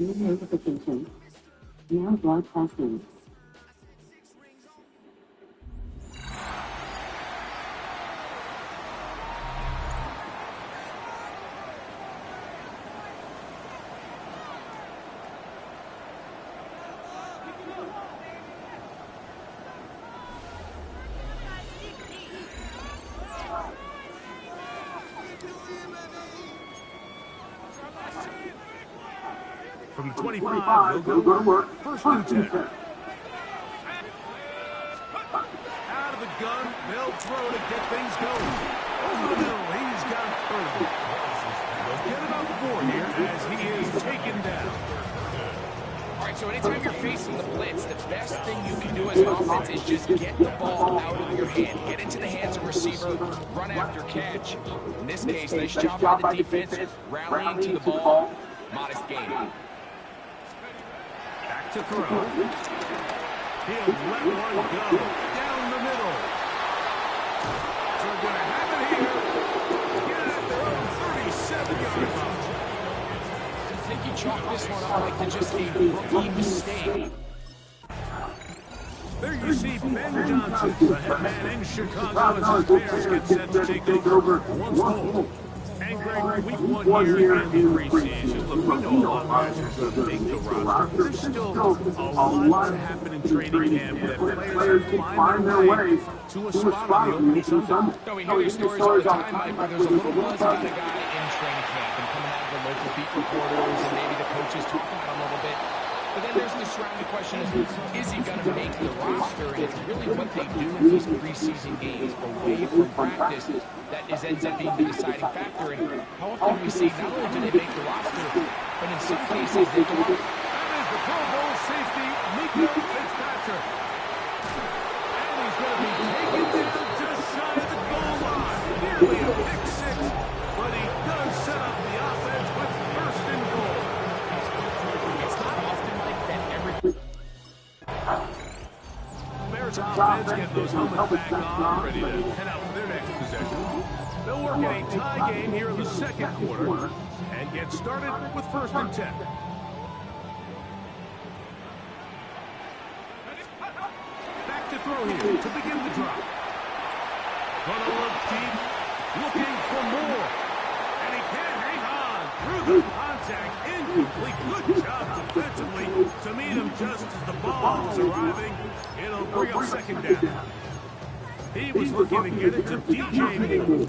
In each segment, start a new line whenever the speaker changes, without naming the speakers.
New notification. Now broadcasting.
From the 25, he'll go to work. First and 10. Out of the gun, they'll throw to get things going. Over the middle, he's got 30. They'll get about 4 here as he is taken down.
All right, so anytime you're facing the blitz, the best thing you can do as an offense is just get the ball out of your hand. Get into the hands of receiver, run after catch. In this case, nice job by the defense, rallying to the ball. Modest gain.
Back to throw. He'll let one go down the middle. So we're going to have it here. Get it at their own 37-yard line.
I think you chalk this one up like to just a rookie mistake.
There you see Ben Johnson, the head man in Chicago, as his Bears get set to take over once more. And Greg, week 1 here in the preseason. Look, we know a lot of guys are going to make the roster, but there's still a lot to happen in training camp that players can find their way to a spot on the opening Sunday.
No, we hear these stories all the time, Mike, where there's a little buzz about a guy in training camp and coming out of the local beat reporters and maybe the coaches talking about him a little bit. But then there's the surrounding question is he going to make the roster? And it's really what they do in these preseason games away from practice that ends up being the deciding factor. And how often we see not only do they make the roster, but in some cases they go out.
That is the Pro Bowl safety, Nico Fitzpatrick. And he's going to be taken down just shy of the goal line. Nearly a pick six, but he does set up the offense with first and goal.
It's not often like that every...
Bears offense getting those helmets back on, ready to head out for their next possession. They'll work in a tie game here in the second quarter and get started with first and 10. Back to throw here to begin the drop. Gonna look deep, looking for more. And he can't hang on through the contact. Incomplete. Good job defensively to meet him just as the ball is arriving. It'll bring up second down. He was looking to get it to DJ Moore.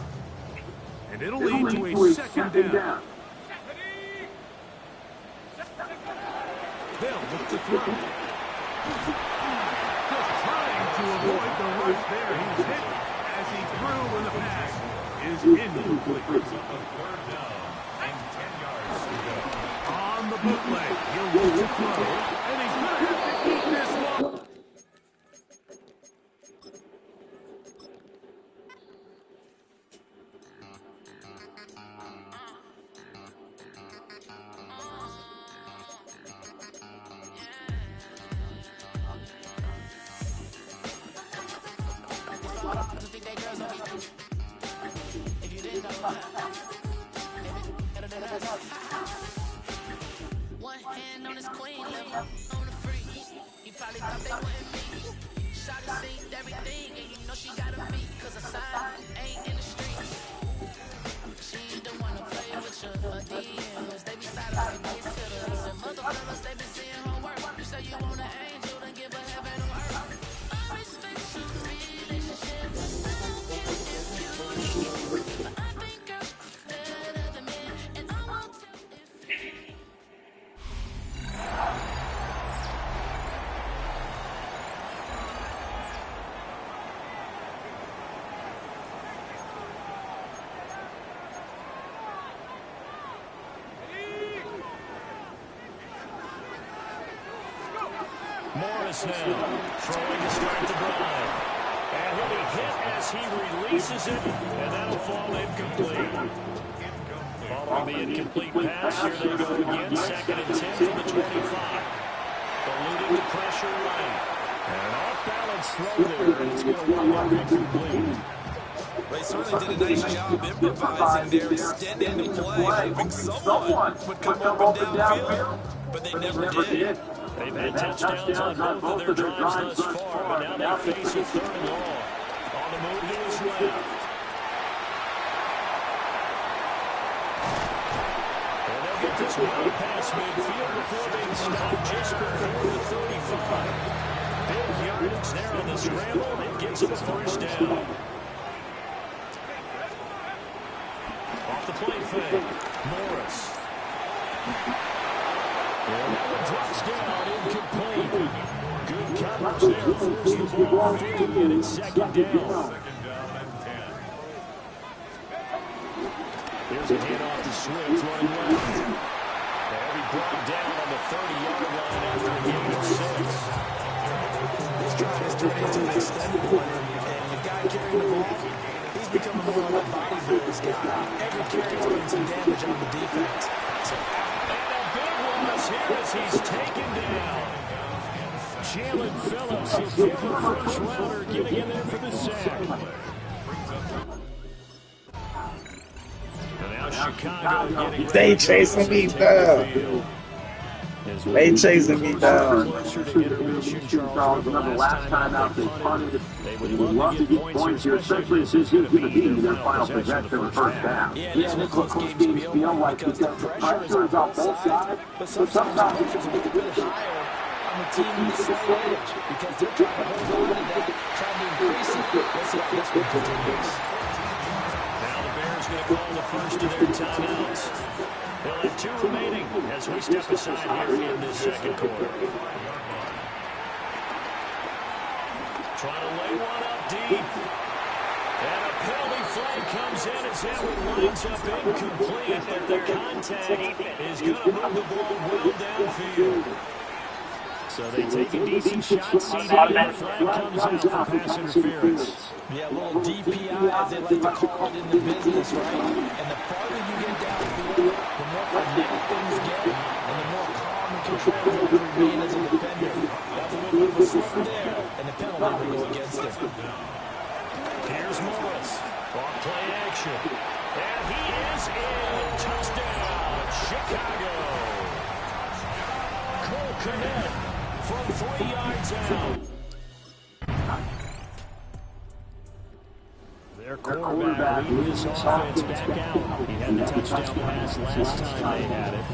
And it'll lead to a second down. They'll look to throw. Just trying to avoid the rush there. He's hit as he threw when the pass is incomplete. And 10 yards to go. On the bootleg, he'll look to throw. And he's going to have to keep this one.
One hand on his queen, level on the free. He probably thought they wouldn't meet. Shot and seen everything, and you know she got a beat, cause her side ain't in the streets. She ain't the one to play with you. Her DMs, they be silent like they fiddles. And motherfuckers, they been seeing her work. You say you want an angel, then give her heaven on earth. I respect your relationship. I don't care if you leave. But I think girls better than men, and I won't tell if you...
Morris now throwing to start the drive. And he'll be hit as he releases it, and that'll fall incomplete. Following the incomplete pass, here they go again. Second and 10 from the 25. Eluding the pressure right. And an off-balance throw there, and it's going to wind up incomplete.
They certainly did a nice job improvising there, extending the play, hoping someone would come up and downfield. but they never did.
They've had touchdowns on both of their drives thus far, but now they face a 3rd and long. On the move to his left. And they'll get this one past midfield before being stopped just before the 35. Big yardage there on the scramble, and gets him a 1st down. Off the play fake, Morris. And that one drops down, incomplete. Good coverage there, forced the ball free, and it's 2nd down. Here's a handoff to Swift, running left. And he brought down on the 30-yard line after a gain of 6.
This drive has turned into an extended one, and the guy carrying the ball, he's becoming more of a body Bills guy. Every carry is doing some damage on the defense.
And a big loss here as he's taken down. Jalen Phillips, the former first-rounder, getting in there for the sack. And now Chicago getting
They chasing me down. They chasing me down.
Closer to intermission, Charles. Remember last time out they punted. They would love to get points here, especially if this is going to be their final possession of the first half.
Yeah, this is a close game to feel like because the pressure is on both sides, but sometimes the pressure is a little bit higher on the team in the slow edge because they're trying to hold on to that, trying to increase it. Let's see how this one continues.
Now the Bears going to call the first of their timeouts. They'll have 2 remaining as we step aside here in this 2nd quarter. Trying to lay one up deep. And a penalty flag comes in as that one lines up incomplete. But the contact is going to move the ball well downfield. So they take a decent shot, CD, and the flag comes out for pass interference.
Yeah, a little DPI, as they like to call it in the business, right? And the farther you get downfield, the more frenetic things get, and the more calm and controlled you remain as a defender. That's a little bit of a slip there, and the penalty will go against him.
Here's Morris. Off play action. And he is in. Touchdown, Chicago. Cole Kmet from 3 yards out. Their quarterback leading this offense back out. He had the touchdown pass last time they had it.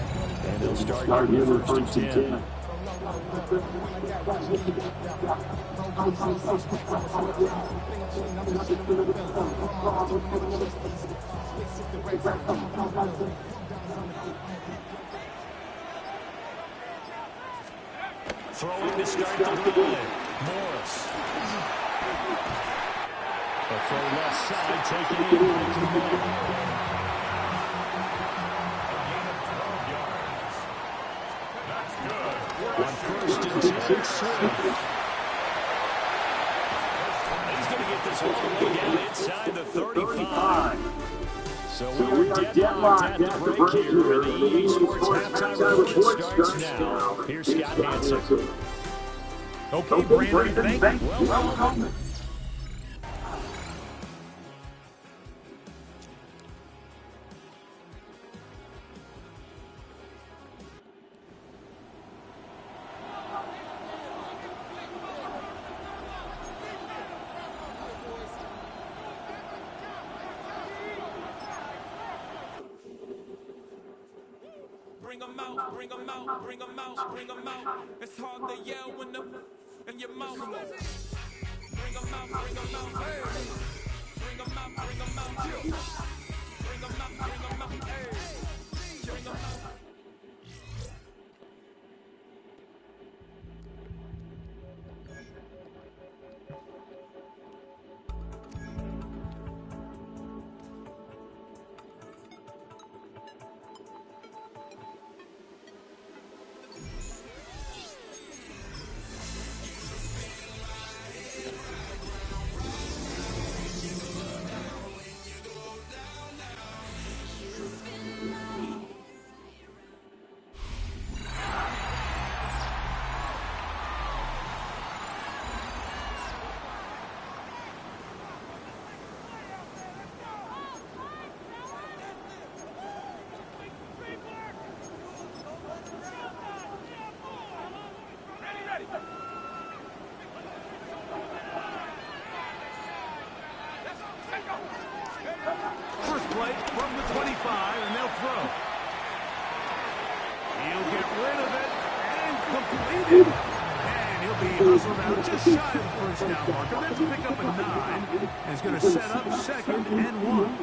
And they'll start here with 1st and 10. Throwing to start the drive. Morris. A full left side taken in by Kmet. On 1st and 10, Swift. He's going to get this all the way down inside the 35. So we are deadlocked at the break here, and the EA Sports halftime report starts now. Here's Scott Hansen.
Okay, Brandon, thank you.
Welcome.
Bring 'em out, bring 'em out, bring 'em out, bring 'em out. It's hard to yell when them in your mouth. Bring 'em out, bring 'em out, hey. Bring 'em out, bring 'em out, bring 'em out, bring 'em out, hey. Bring 'em out.
completed. And he'll be hustled out just shy of the first down marker. That's pick up a 9. And he's going to set up 2nd and 1.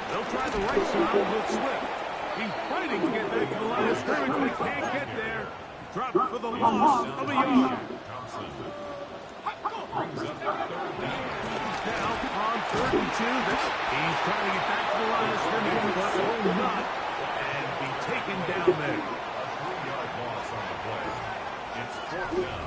They'll try the right side with Swift. He's fighting to get back to the line of scrimmage, but he can't get there. Dropped for the loss of a yard. Now on 3rd and 2. He's trying to get back to the line of scrimmage, but will not. And be taken down there.
A 3-yard loss on the play. It's 4th down.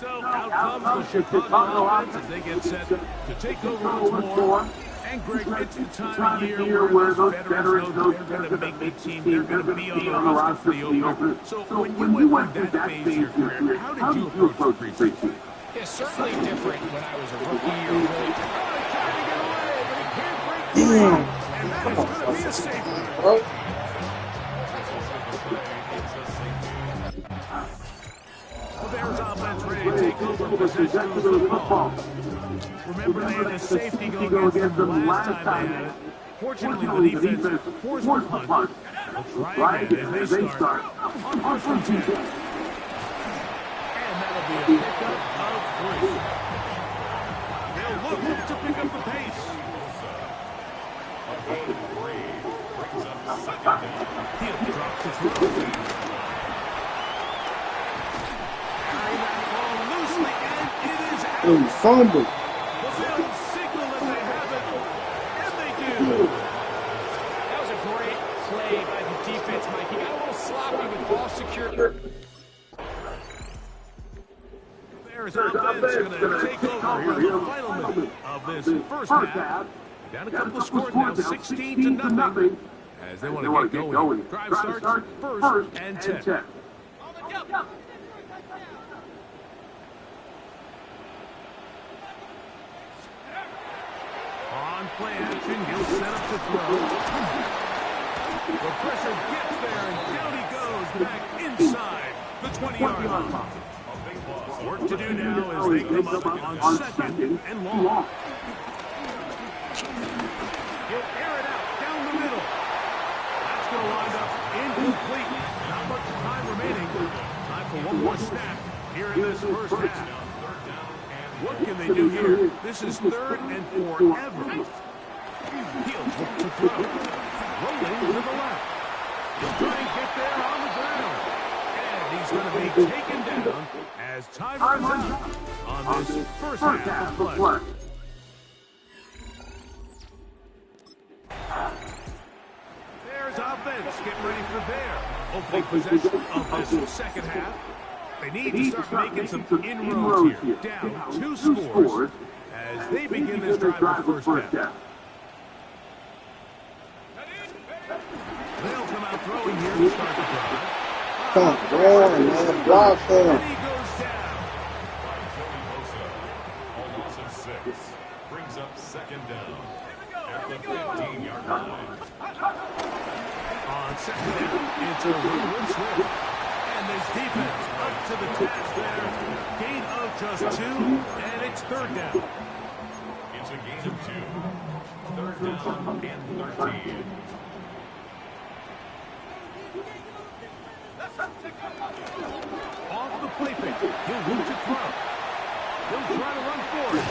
So out comes the Chicago offense as they get set to take over once more. And Greg, it's the time of year where those veterans know they're going to make the team. They're going to be on the roster for the opener. So when you went through that phase of your career, how did you approach the preseason?
Yeah, certainly different when I was a rookie or really.
Trying to get away, but he can't break through. And that is going to be a safety. The Bears offense ready to take over possession of the football. Remember, they had a safety go against them last time they had it. Fortunately, the defense forced the punt. They'll try again as they start on 1st and 10. And that'll be a pickup of 3. They'll look to pick up the pace. He'll drop the throw. Carrying that ball loosely, and it is out.
Fumble.
The Bills signal that they have it, and they do.
That was a great play by the defense, Mike. He got a little sloppy with ball security.
Bears offense going to take over here in the final minute of this first half. Down a couple of scores now, 16-0, as they want to get going. Drive starts 1st and 10. On play action, he'll set up the throw. The pressure gets there, and down he goes back inside the 20-yard line. Work to do now as they come up on 2nd and long. He'll air it out down the middle. That's going to wind up incomplete. Not much time remaining. Time for one more snap here in this first half. What can they do here? This is 3rd and forever. He'll look to throw. Rolling to the left. He'll try and get there on the ground. And he's going to be taken down as time runs out on this first half of play. Bears offense getting ready for their opening possession of this second half. They need to start making some inroads here. Down 2 scores as they begin this drive with the first half. They'll come out throwing here to start the drive.
Come on, man. Block him.
And he goes down.
A loss of 6. Brings up 2nd down at the 15-yard line.
On 2nd down, it's a run Swift. And this defense up to the task there. Gain of just 2, and it's 3rd down.
It's a gain of 2. 3rd down and 13.
Off the play fake. He'll move to throw. He'll try to run forward.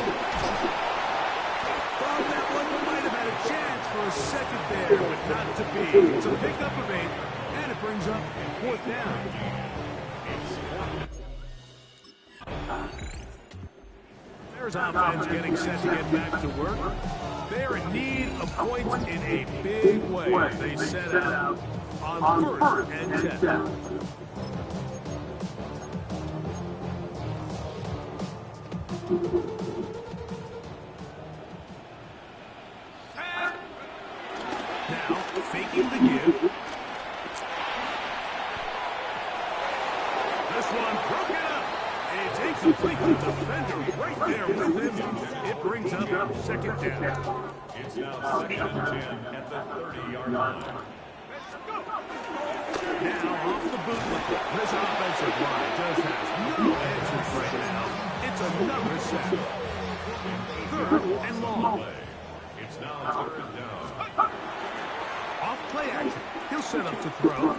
Thought that one might have had a chance for a second there, but not to be. It's a pickup of 8, and it brings up 4th down. There's offense getting set to get back to work. They're in need of points in a big way. They set out on 1st and 10. Now, faking the give. This one broken up. It's incomplete. The defender right there with him. It brings up 2nd down.
It's now 2nd and 10 at the 30-yard line.
Now off the bootleg. This offensive line just has no answers right now. It's another sack. 3rd and long.
It's now 3rd down.
Off Play action. He'll set up to throw.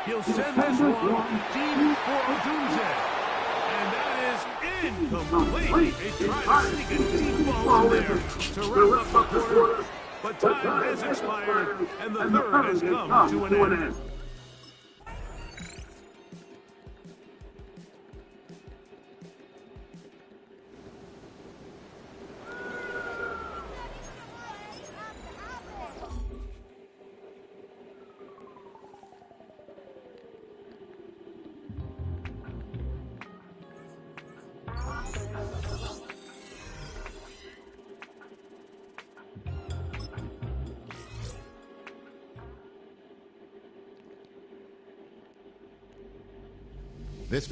He'll send this one deep for Odunze. And that is incomplete. He tried to sneak a deep ball in there to wrap up the quarter. But time has expired, and the third has come to an end.
This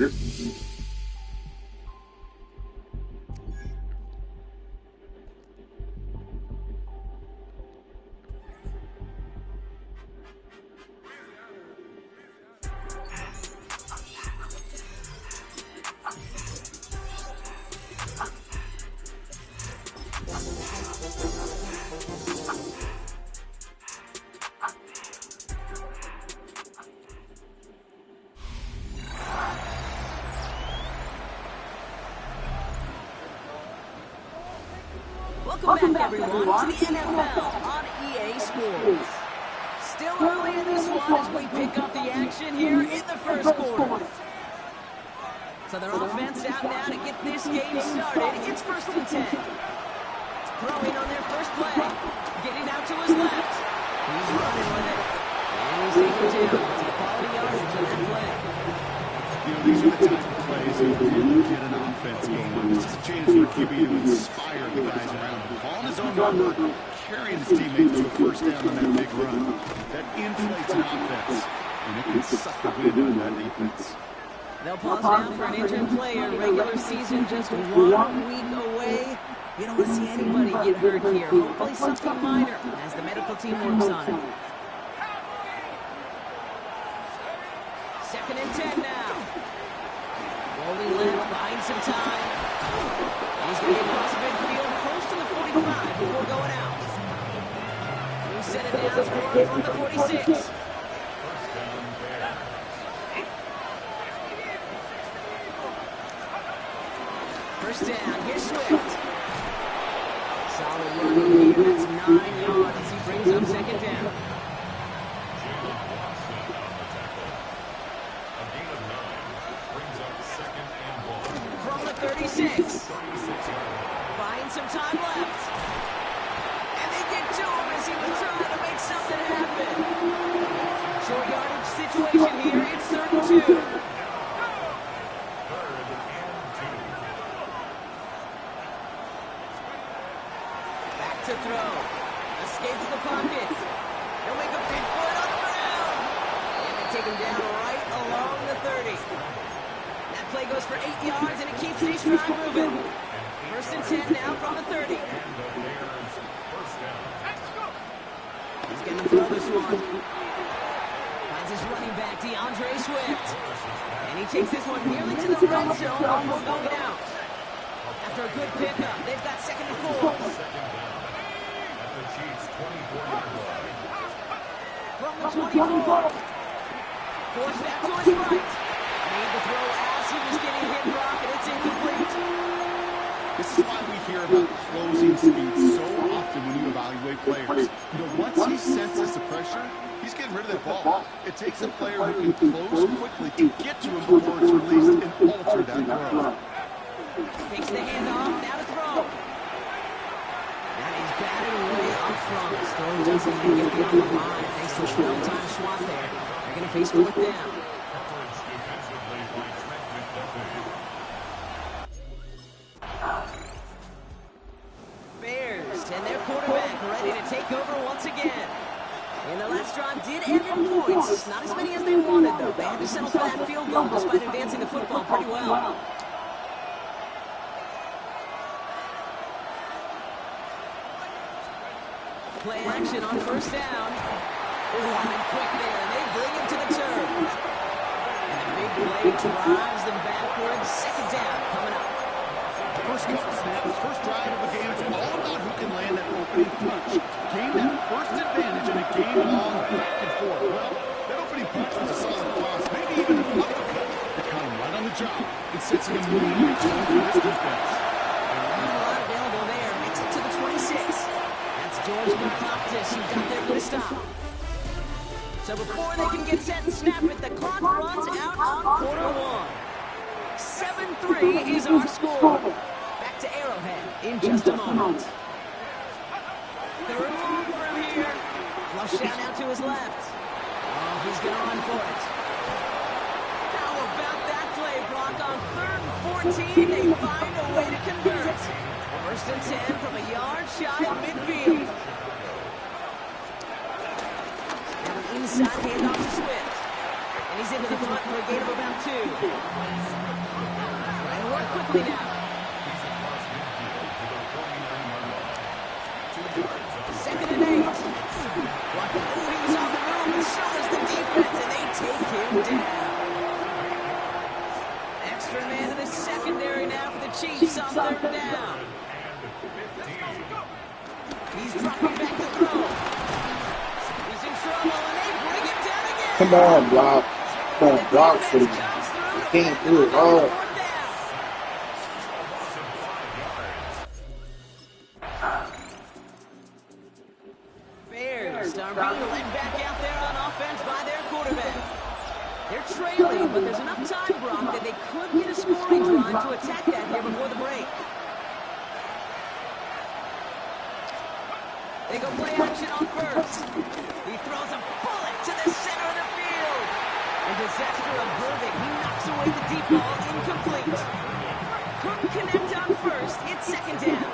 Welcome back, everyone, to the NFL on EA Sports. Still early in this one as we pick up the action here in the first quarter. So their offense out now to get this game started. It's 1st and 10. Throwing on their first play. Getting out to his left. He's running with it. And he's taken down. It's a quality yardage on that play.
You know, these are the type of plays that really get an offense going. This is a chance for QB to inspire the guys around him. Calling his own number, carrying his teammates to a first down on that big run. That inflates an offense, and it can suck the wind out of that defense.
They'll pause now for an injured player. Regular season just 1 week away. You don't want to see anybody get hurt here. Hopefully something minor as the medical team works on it. 2nd and 10 now. Rolling left, buying some time. And he's going to get across the midfield, close to the 45 before going out. New set of downs for him from the 46. First down, here's Swift. Solid running here, that's 9 yards as he brings up 2nd down. From the 36. Buying some time left. And they get to him as he was trying to make something happen. Short yardage situation here, it's 3rd and 2. To throw. Escapes the pocket. He'll make a big play on the ground. And they take him down right along the 30. That play goes for 8 yards, and it keeps these drive moving. 1st and 10 now from the 30. He's going to throw this one. Finds his running back, DeAndre Swift. And he takes this one nearly to the red zone before going out. After a good pickup, they've got 2nd and 4. From the 24. Forced back to his right. Made the throw as he was getting hit, Brock, and it's incomplete.
This is why we hear about closing speed so often when you evaluate players. You know, once he senses the pressure, he's getting rid of that ball. It takes a player who can close quickly to get to him before it's released and alter that throw.
Takes the handoff, now to throw. Batting way up front. Stone doesn't even get beyond the line. Thanks to a well-timed swat there. They're going to face 4th down. Bears and their quarterback ready to take over once again. And the last drive did end in points. Not as many as they wanted, though. They had to settle for that field goal despite advancing the football pretty well. Play action on 1st down. Running quick there, and they bring him to the turf. And the big play drives them backwards. 2nd down coming up.
First couple snaps, first drive of the game, it's all about who can land that opening punch. Gain that first advantage in a game-long back and before? Well, that opening punch was a solid cross, maybe even an uppercut. It caught him right on the job. It sets an immediate tone for this defense.
Not a lot available there. Makes it to the 26. That's George Karlaftis who got there for the stop. So before they can get set and snap it, the clock runs out on quarter one. 7-3 is our score. Back to Arrowhead in just a moment. Third long for him here. Flush down out to his left. Oh, he's going to run for it. How about that play, Brock? On 3rd and 14, they find a way to convert. 1st and 10 from a yard shy of midfield. Now an inside handoff to Swift. And he's into the front for a gain of about 2. Trying to work quickly now. 2nd and 8. Oh, he was on the move, and so is the defense, and they take him down. Extra man in the secondary now for the Chiefs on 3rd down. He's dropping back to throw. He's in trouble, and they bring him down again.
Come on, block. Come on, block for you. Can't do it all.
Bears are being led back out there on offense by their quarterback. They're trailing, but there's enough time, Brock, that they could get a scoring drive to attack that here before the break. They go play action on 1st. He throws a bullet to the center of the field. And disaster averted. He knocks away the deep ball, incomplete. Couldn't connect on 1st. It's 2nd down.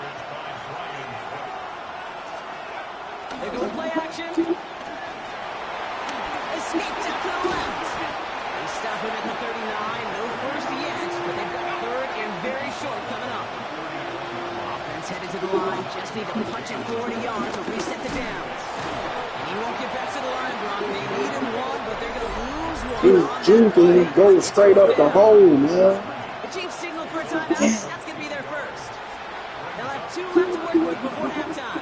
They go play action. Escapes out to the left. They stop him at the 39. No 1st yet, but they've got 3rd and very short coming up. Offense headed to the line. Just need to punch it 40 yards to reset the downs. And he won't get back to the line, Brock. They need him 1, but they're going to lose 1.
Dude, go straight up the hole, man.
The Chiefs signal for a timeout. That's going to be their first. They'll have 2 left to work with before halftime.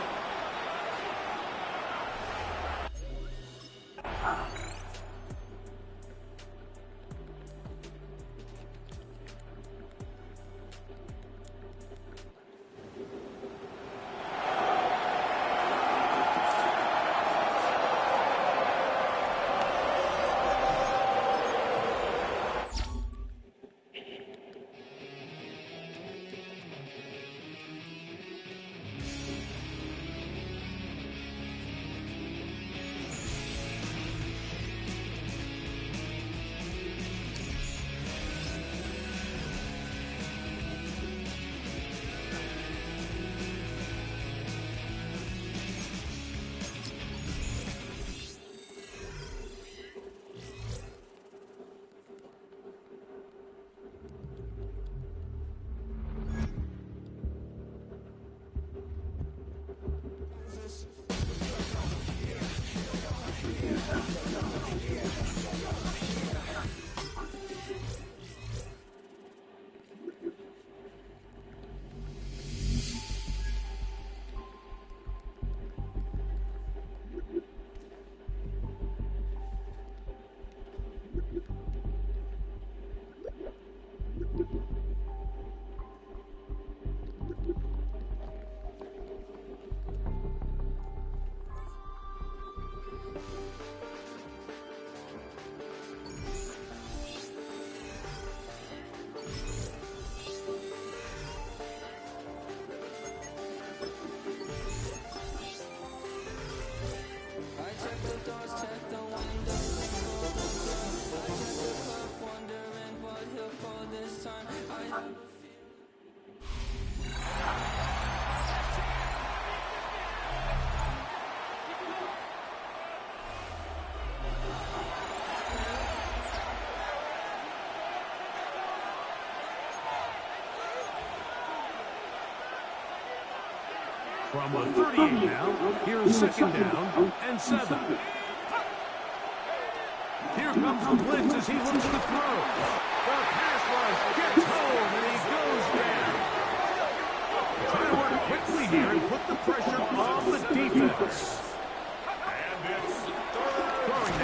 From a 38 now, here's 2nd down and 7. Here comes the blitz as he looks to throw. The pass rush gets home and he goes down. Trying to work quickly here and put the pressure on the defense. And it's 3rd. Throwing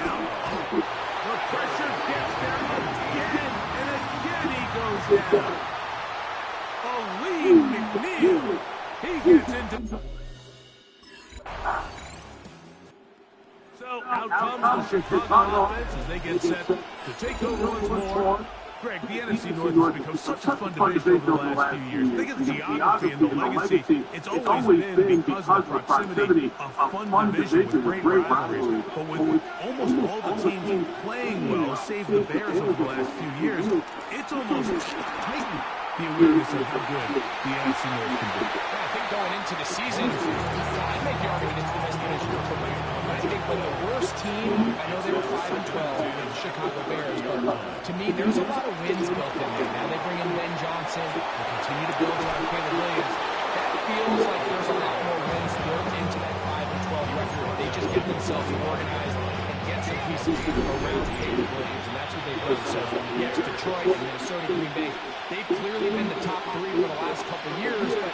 Out comes the Chicago offense as they get set to take over once more. Greg, the NFC North has become such a fun division over the last few years. Think of the geography and the legacy. It's always been, because of the proximity, a fun division with great rivalries. But with almost all the teams playing well, save the Bears over the last few years, it's almost heightened the awareness of how good the NFC North can be.
I think going into the season, I'd make the argument it's the best division in football. I think when the worst team, I know they were 5-12 with the Chicago Bears, but to me, there's a lot of wins built in there. Now they bring in Ben Johnson, they continue to build around Caleb Williams. That feels like there's a lot more wins built into that 5-12 record if they just get themselves organized and get some pieces around Caleb Williams, and that's what they've done. So, yes, Detroit and Minnesota, Green Bay, they've clearly been the top three for the last couple of years, but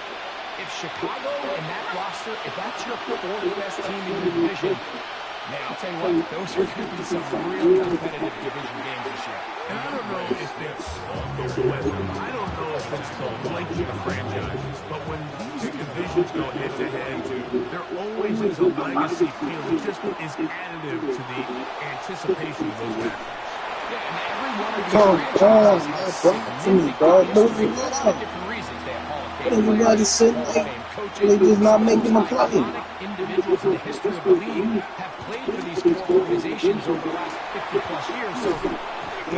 if Chicago and that roster, if that's your fourth best team in your division, man, I'll tell you what, those are going to be some really competitive division games this year.
And I don't know if it's the weather. I don't know if it's the length of the franchises. But when these divisions go head-to-head, there always is a legacy feel that just is additive to the anticipation of those matches.
Yeah, and every one of these franchises has significant history for different reasons. They have Hall of Fame players, Hall of Fame coaches.
They just not making them play.
Iconic individuals in the history of the league have played for these four organizations over the last 50-plus years. So,
you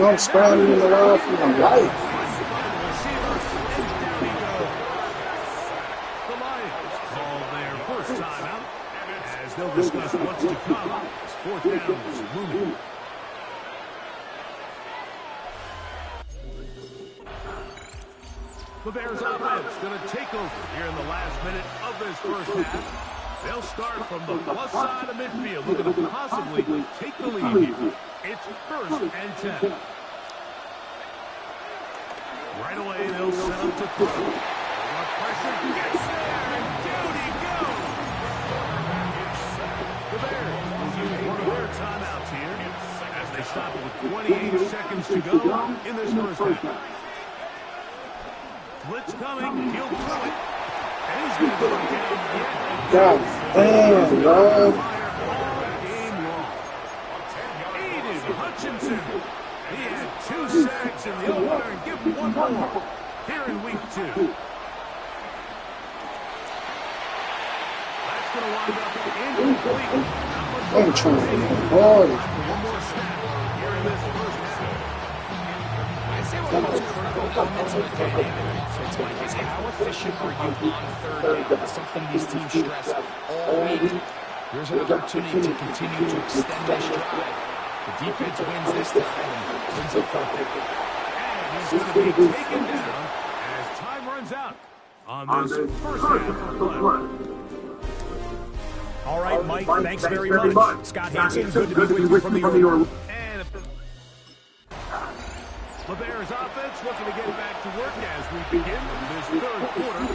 know, I'm scrambling around for my life.
The Lions call their first timeout as they'll discuss what's to come. It's fourth down is looming. The Bears offense going to take over here in the last minute of this first half. They'll start from the plus side of midfield, looking to possibly take the lead here. It's first and 10. Right away, they'll set up to throw. What pressure gets there, and down he goes. The Bears will use one of their timeouts here as they stop it with 28 seconds to go in this first half. Blitz coming, he'll throw it, and he's going to go down.
God damn, bro.
Game long. Aiden Hutchinson. He had 2 sacks in the opener, and give him one more here in week 2. That's going to wind up incomplete.
I'm trying to get bored.
One more snap here in this first half.
I'd say one of the most critical elements of the dynamic offense, Mike, is how efficient are you on third down? It's something these teams stress all week. Here's an opportunity to continue to extend this drive. The defense wins this time and wins the fourth down.
And he's going to be taken down as time runs out on this first half of play.
All right, Mike, thanks very much. Scott Hansen, good to be with you from the Orlando.
And the Bears offense looking to get back to work as we begin this third quarter.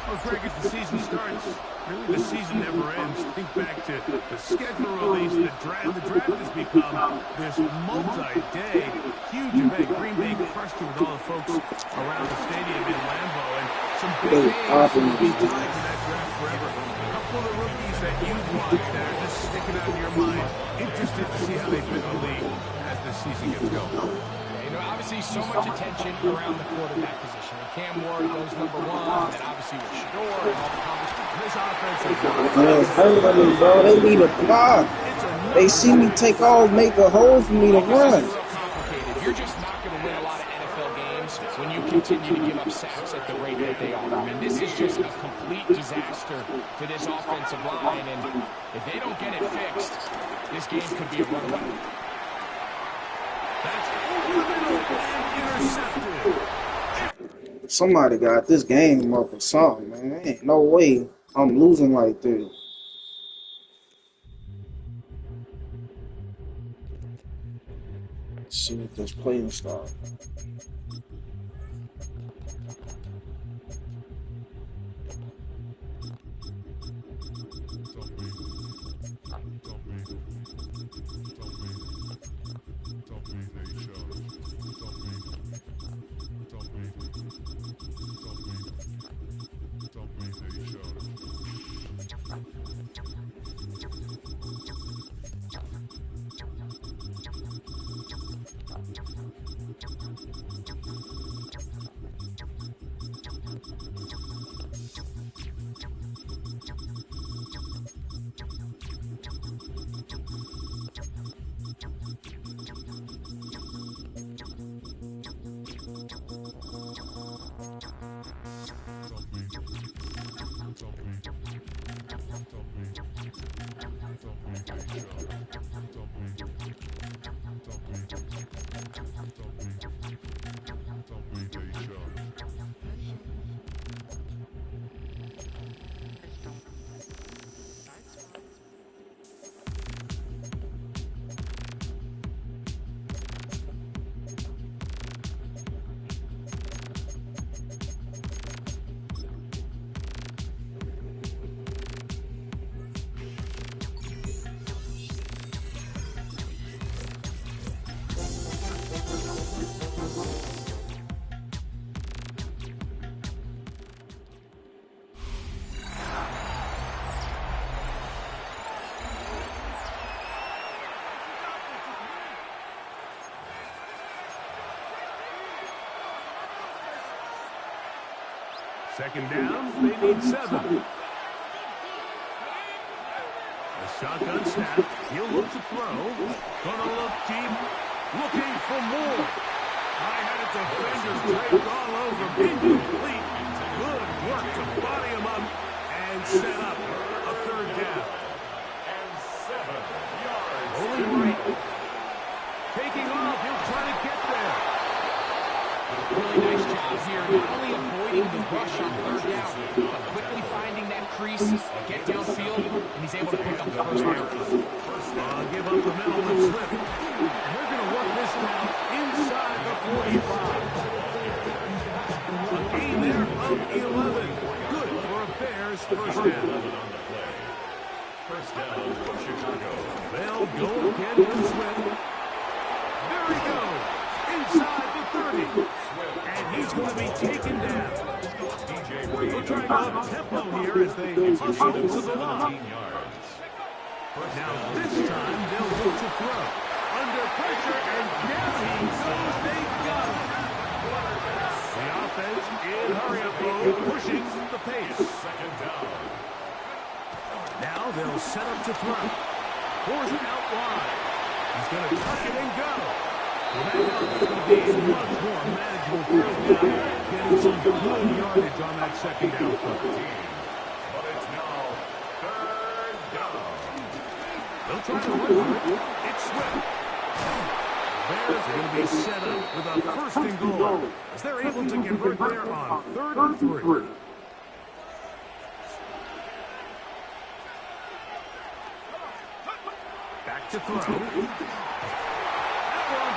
Well, Greg, as the season starts, really the season never ends. Think back to the schedule release, the draft. The draft has become this multi-day, huge event. Green Bay crushed it with all the folks around the stadium in Lambeau, and some big names will be tied to that draft forever. A couple of the rookies that you've watched that are just sticking out in your mind. Interested to see how they fit the league as the season gets going.
You know, obviously so much attention around the quarterback position. And Cam Ward goes number 1, and obviously with Shador and all the accomplishments. This offense is
Man, hurt on me, bro. They need a block. They see me take off, make a hole for me to run.
It's real complicated. You're just not going to win a lot of NFL games when you continue to give up sacks at the rate that they are. I mean, this is just a complete disaster for this offensive line, and if they don't get it fixed, this game could be a runaway.
That's over the middle and intercepted.
Somebody got this game up or something, man. Ain't no way I'm losing like this. Let's see if this playing start.
Second down, they need 7. A shotgun snap. He'll look to throw. Gonna look deep. Looking for more. High-headed defenders draped all over. Incomplete. Good work to body him up and set up a third down.
And 7 yards.
Rolling right. Taking off. He'll try to get there.
Really nice job here, not only avoiding the rush on third down, but quickly finding that crease, get downfield, and he's able to pick up the first down.
Give up the middle and slip. And they're going to work this down inside the 45. A gain there of 11. Good for a Bears first down.
First down for Chicago.
They'll go again with Swift. There he goes. Inside the 30. And he's going to be taken down. They'll try to go up tempo here as they hustle him to the line. Now this time they'll look to throw. Under pressure and down he goes. They got him. The offense in hurry-up mode, pushing the pace.
Second down.
Now they'll set up to throw. Force out wide. He's going to tuck it and go. Well, that help is going to be a much more manageable first down. Getting some good yardage on that second down.
But it's now third down.
They'll try to run for it. It's Swift. Bears are going to be set up with a first and goal as they're able to convert there on 3rd and 3. Back to throw.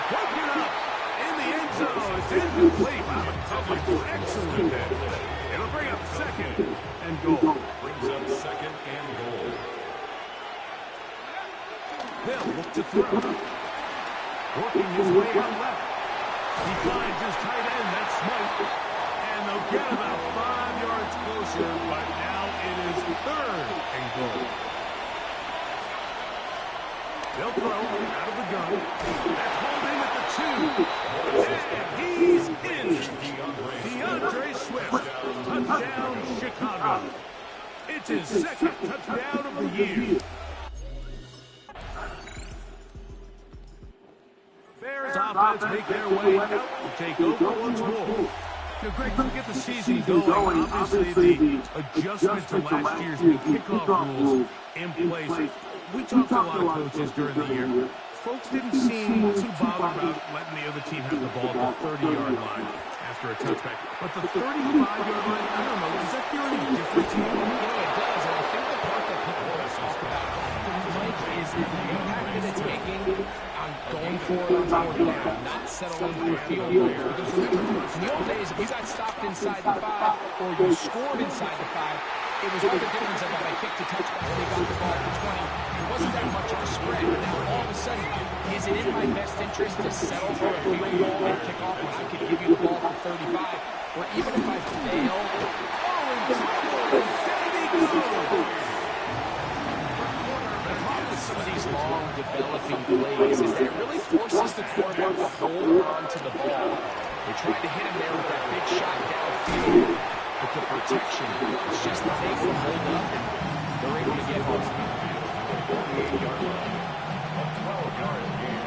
Broken up in the end zone. It's incomplete. Wow, excellent. It'll bring up 2nd and goal.
Brings up 2nd and goal.
They'll look to throw. Working his way out left. He finds his tight end, that's Smith. And they'll get about 5 yards closer, but now it is 3rd and goal. They'll throw out of the gun. That's holding at the 2. And he's in. DeAndre Swift. Touchdown, Chicago. It's his 2nd touchdown of the year. Bears offense make their way out to take over once more. Now, Greg, to get the season going, obviously the adjustment to last year's new kickoff rules in place. We talked to a lot of coaches during the year. Folks didn't seem too bothered about letting the other team have the ball at the 30-yard line after a touchback. But the 35-yard line, I don't know, does that feel any different to you?
You know, it does, and I think the part that people always talk about, Mike, is the impact that it's making on going for it on 4th down, not settling for field goals. Because remember, in the old days, if you got stopped inside the 5 or you scored inside the 5, it was all the difference of if I kicked a touchback and they got the ball at the 20. It wasn't that much of a spread. But now all of a sudden, is it in my best interest to settle for a field goal and kick off when I could give you the ball for 35? Or even if I fail, the problem with some of these long developing plays is that it really forces the quarterback to hold on to the ball. They tried to hit him there with that big shot downfield. But the protection is just not able to hold up, and they're able to get home. 48-yard line. A 12-yard gain.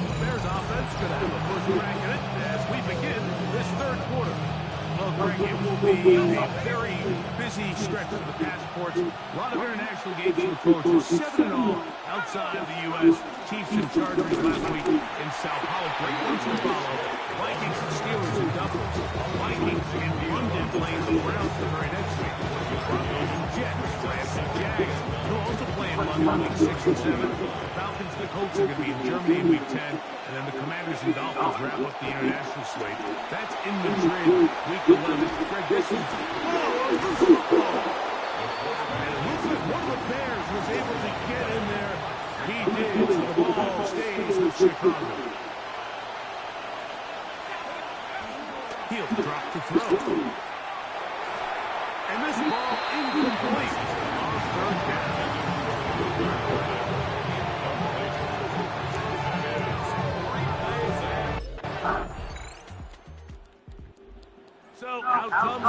The Bears offense going to have a first crack at it as we begin this 3rd quarter. Well, Greg, it will be a very busy stretch for the passports. A lot of international games to look forward to. 7 in all outside of the U.S. Chiefs and Chargers last week in Sao Paulo. Great ones to follow. Vikings and Steelers in Dublin. Vikings in London playing the Browns the very next week. Broncos and Jets. Rams and Jags. They'll also play in London week 6 and 7. The Falcons and the Colts are going to be in Germany in week 10. And then the Commanders and Dolphins wrap up the international slate. That's in Madrid week 11. Greg, this is and it looks like one of the Bears was able to get in there. He did, so the ball stays with Chicago. He'll drop to throw. And this ball incomplete on 3rd down.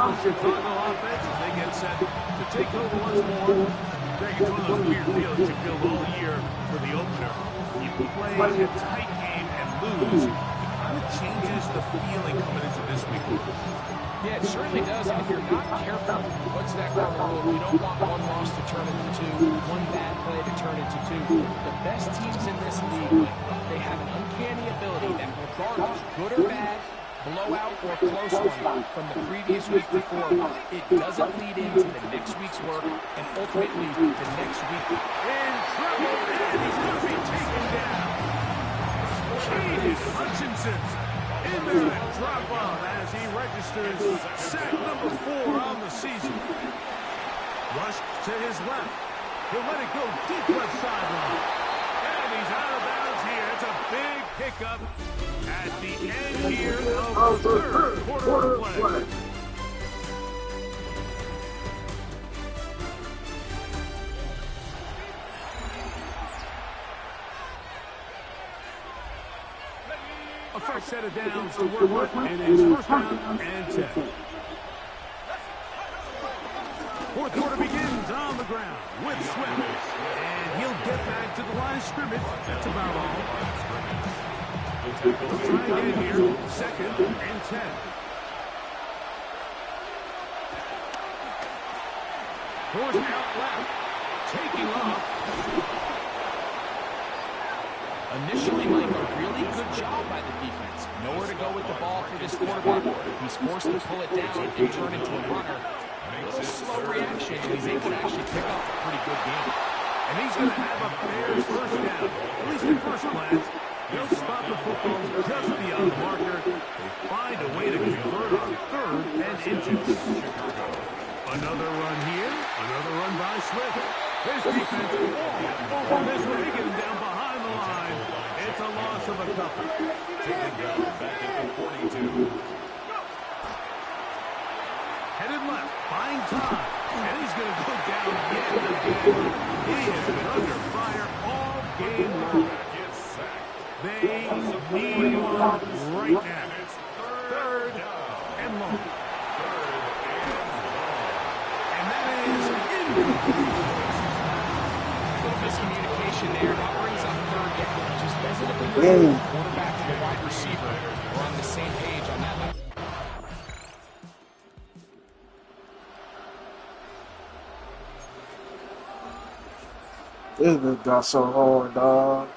the Chicago offense as they get set to take over once more. Greg, it's one of those weird feelings you feel all year for the opener. You play a tight game and lose. It kind of changes the feeling coming into this week.
Yeah, it certainly does, and if you're not careful, what's that cardinal rule? You don't want one loss to turn into two, one bad play to turn into two. The best teams in this league, they have an uncanny ability that regardless, good or bad, blowout or close one from the previous week before, it doesn't lead into the next week's work, and ultimately the next week.
In trouble, and he's going to be taken down. Keith Hutchinson into that drop-off as he registers sack number 4 on the season. Rush to his left. He'll let it go deep left sideline. And he's out of bounds here. It's a big pickup at the end here of the third quarter of play. A fresh set of downs to work with in his first down and 10. Fourth quarter begins on the ground with Swift. And he'll get back to the line of scrimmage. That's about all. We'll try again here. Second and 10. Forced out left. Taking off.
Initially, Mike, a really good job by the defense. Nowhere to go with the ball for this quarterback. He's forced to pull it down and turn into a runner. A little slow reaction, and he's able to actually pick up a pretty good game.
And he's going to have a Bears first down, at least at first glance. They'll stop the football just beyond the marker. They find a way to convert on third and inches. Another run here, another run by Swift. His defense all over this one. They get him down behind the line. It's a loss of a couple. Taking down back at the 42. Headed left, buying time. And he's going to go down yet again. He has been under fire all game long. They need one right now. Third and long. And that is incomplete.
Miscommunication there. That brings up third down. It just doesn't appear the quarterback and the wide receiver are on the same page on that one.
This bitch got so hard, dog.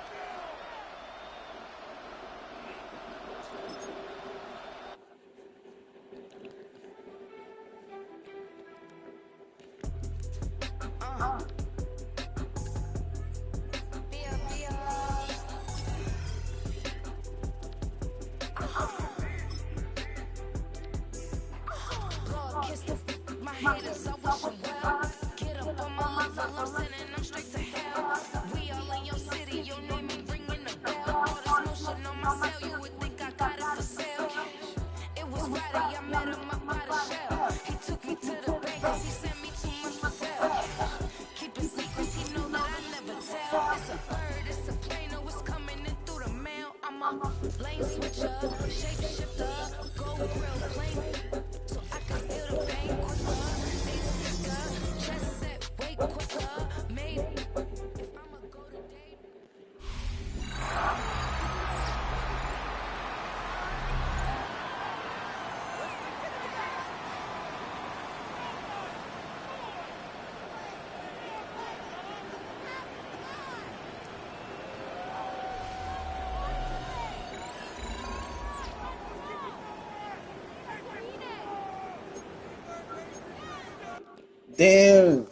Damn.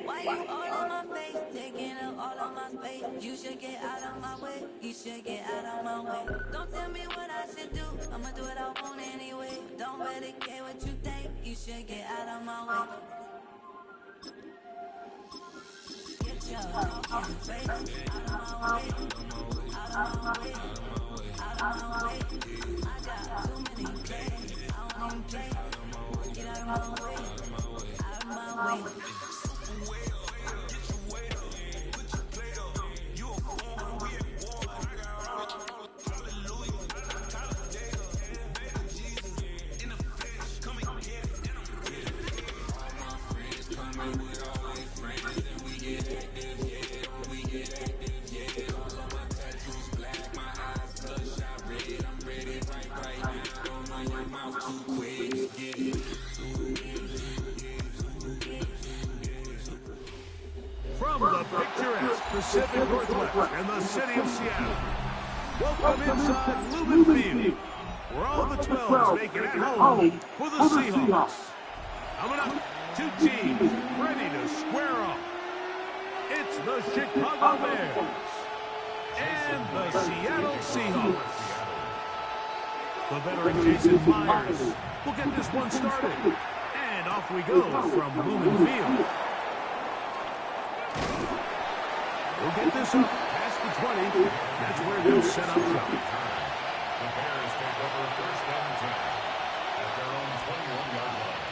Why you all in my face, taking up all of my space? You should get out of my way. You should get out of my way. Don't tell me what I should do. I'ma do what I want anyway. Don't really care what you think. You should get out of my way. Get your fucking face out of my way. Out of my way. Out of my way. I got too many plays. I don't even play. Get out of my way. Out of my way.
From the picturesque Pacific Northwest in the city of Seattle, welcome inside Lumen Field, where all the 12s make it at home for the Seahawks. Coming up, two teams ready to square off. It's the Chicago Bears and the Seattle Seahawks. The veteran Jason Myers will get this one started. And off we go from Lumen Field. We'll get this up past the 20. That's where they'll set up shop.
The Bears take over first down and 10 at their own 21-yard line.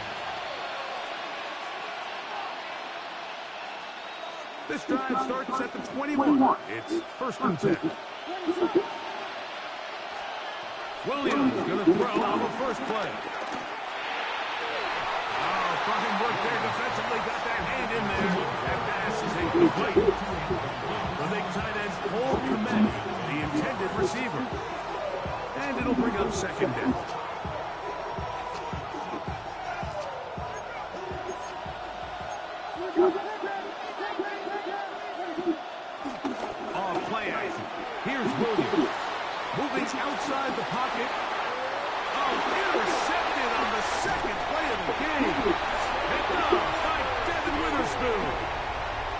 This drive starts at the 21. It's first and 10. Williams going to throw on the first play. Oh, fine work there defensively. Got that hand in there. That pass is incomplete. The big tight end, Cole Kmet, the intended receiver. And it'll bring up second down. Off play action. Here's Williams. Moving outside the pocket. Oh, intercepted on the second play of the game. Picked off by Devin Witherspoon.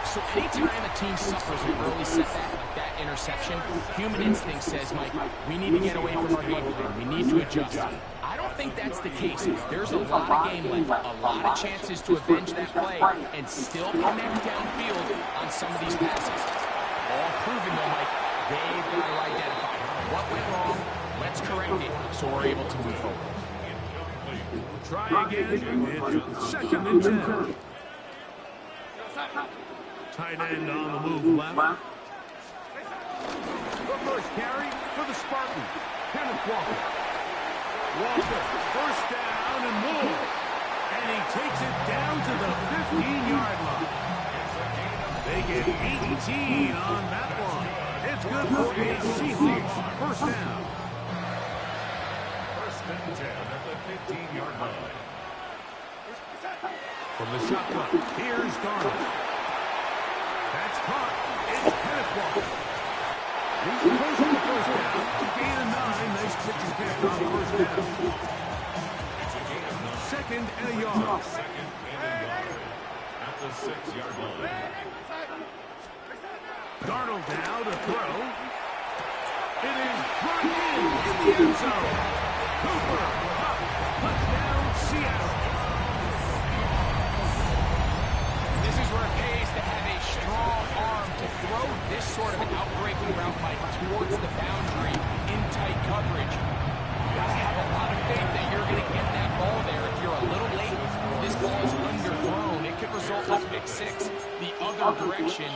So anytime a team suffers an early setback like that interception, human instinct says, Mike, we need to get away from our game plan. We need to adjust. I don't think that's the case. There's a lot of game left, a lot of chances to avenge that play and still connect downfield on some of these passes. All proven, though, Mike, they've got to identify what went wrong. Let's correct it so we're able to move forward.
Try again. It's second and 10. Tight end on the move left. The first carry for the Spartans. Kenneth Walker. Walker, first down and more. And he takes it down to the 15-yard line. They get 18 on that one. It's good for a Seahawks first down.
First and 10 at the 15-yard line.
From the shotgun, here's Darnold. That's caught. It's Kenneth Walker. He's close to the first down. Gain of 9. Nice pitch and catch on the first down. Second and a yard.
Second and a yard at the 6-yard line.
Darnold now to throw. It is brought in the end zone. Cooper, up, touchdown, Seattle.
This is where it pays to have a strong arm to throw this sort of an outbreaking route Mike towards the boundary in tight coverage. You got to have a lot of faith that you're going to get that ball there. If you're a little late or this ball is underthrown, it could result in pick six the other direction.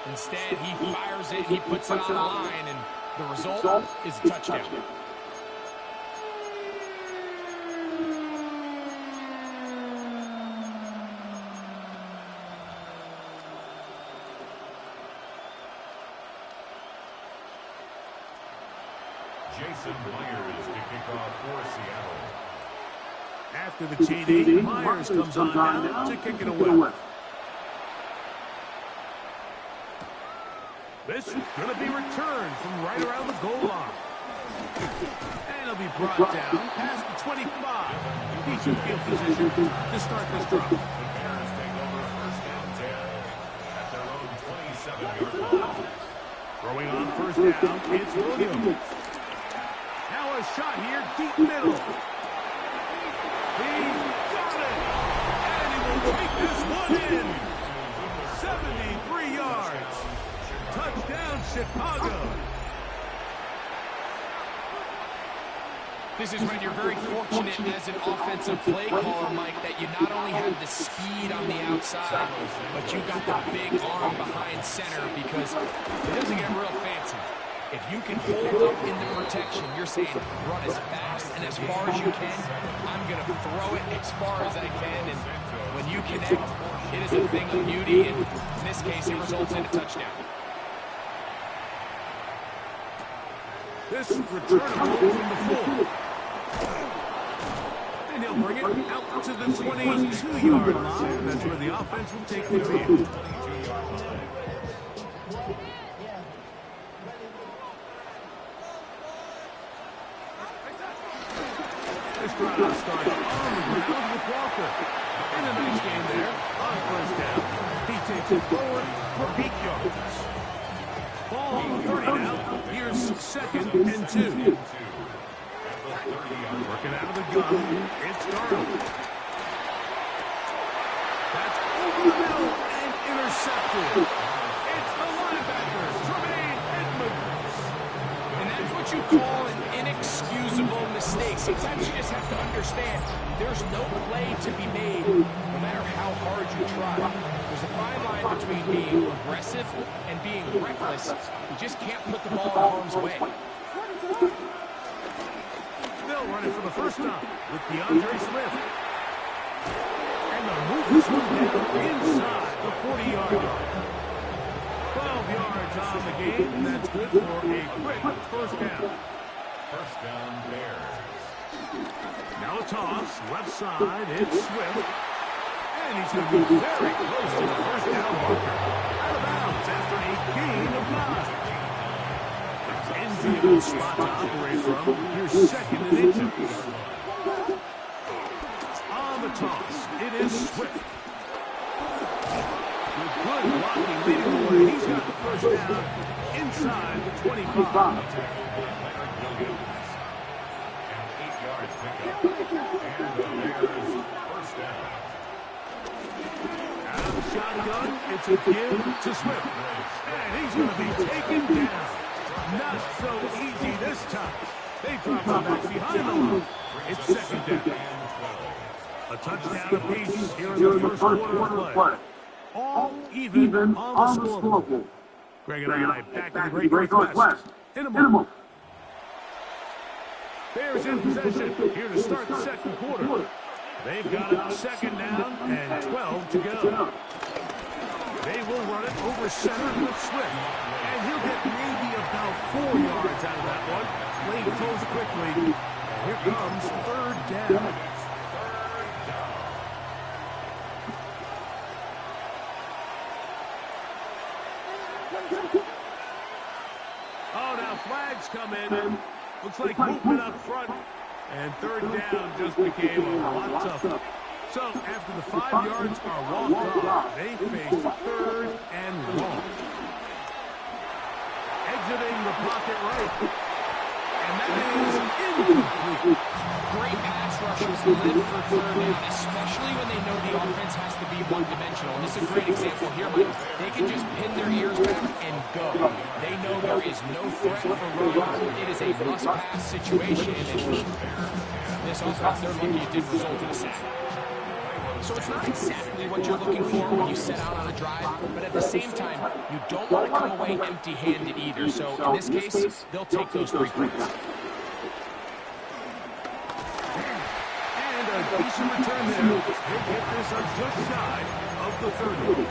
Instead, he fires it, he puts it on the line, and the result is a touchdown.
Jason Myers to kick off for Seattle.
After the TD, Myers comes on now to kick it away. This is going to be returned from right around the goal line. And it'll be brought down past the 25. Decent field position to start this drive.
The Bears take over first down 10 at their own 27-yard line.
Throwing on first down, it's Williams. Now a shot here, deep middle. He's got it! And he will take this one in. 73 yards. Touchdown, Chicago.
This is when you're very fortunate as an offensive play caller, Mike, that you not only have the speed on the outside, but you got the big arm behind center because it doesn't get real fancy. If you can hold up in the protection, you're saying run as fast and as far as you can. I'm going to throw it as far as I can, and when you connect, it is a thing of beauty, and in this case, it results in a touchdown.
This returnable from the full. And he'll bring it out to the 22-yard line. That's where the offense will take the field. This drive starts on the ground with Walker. And a nice game there on first down. He takes it forward for 8 yards. Ball on the 30 now. Here's 2nd and 2. Working out of the gun. It's Darnold. That's over the middle and intercepted. It's the linebacker, Tremaine Edmonds.
And that's what you call an inexcusable mistake. Sometimes you just have to understand there's no play to be made, no matter how hard you try. There's a fine line between being aggressive and being reckless. You just can't put the ball in harm's way.
They'll run it for the first time with DeAndre Swift. And the move is down inside the 40-yard line. 12 yards on the game, and that's good for a quick first down.
First down, Bears.
Now a toss, left side, it's Swift. And he's going to be very close to the first down marker. Out of bounds after a gain of 9. Enviable spot to operate from. Here's 2nd and inches. On the toss, it is Swift. With good blocking leading the way, he's got the first down inside the 25. Out of the shotgun, it's a give to Swift. And he's going to be taken down. Not so easy this time. They drop him back behind the line. It's 2nd down. A touchdown apiece here in the first quarter of play. All even on the scoreboard. Greg and I back to the Great Northwest. In a moment. Bears in possession here to start the 2nd quarter. They've got it 2nd down and 12 to go. They will run it over center with Swift. And he'll get maybe about 4 yards out of that one. Play close quickly. And here comes 3rd down. Oh, now flags come in. Looks like movement up front. And 3rd down just became a lot tougher. So after the 5 yards are walked off, they face 3rd and long. Exiting the pocket right. And that is incomplete.
Great pass rushers live for 3rd down, especially when they know the offense has to be one-dimensional. And this is a great example here, Mike. They can just pin their ears back and go. They know there is no threat for running. It is a must-pass situation. And this offense, they're lucky it didn't result in a sack. So it's not exactly what you're looking for when you set out on a drive, but at the same time, you don't want to come away empty-handed either. So in this case, they'll take those 3 points.
And a decent return there. They get this up just shy of the 30.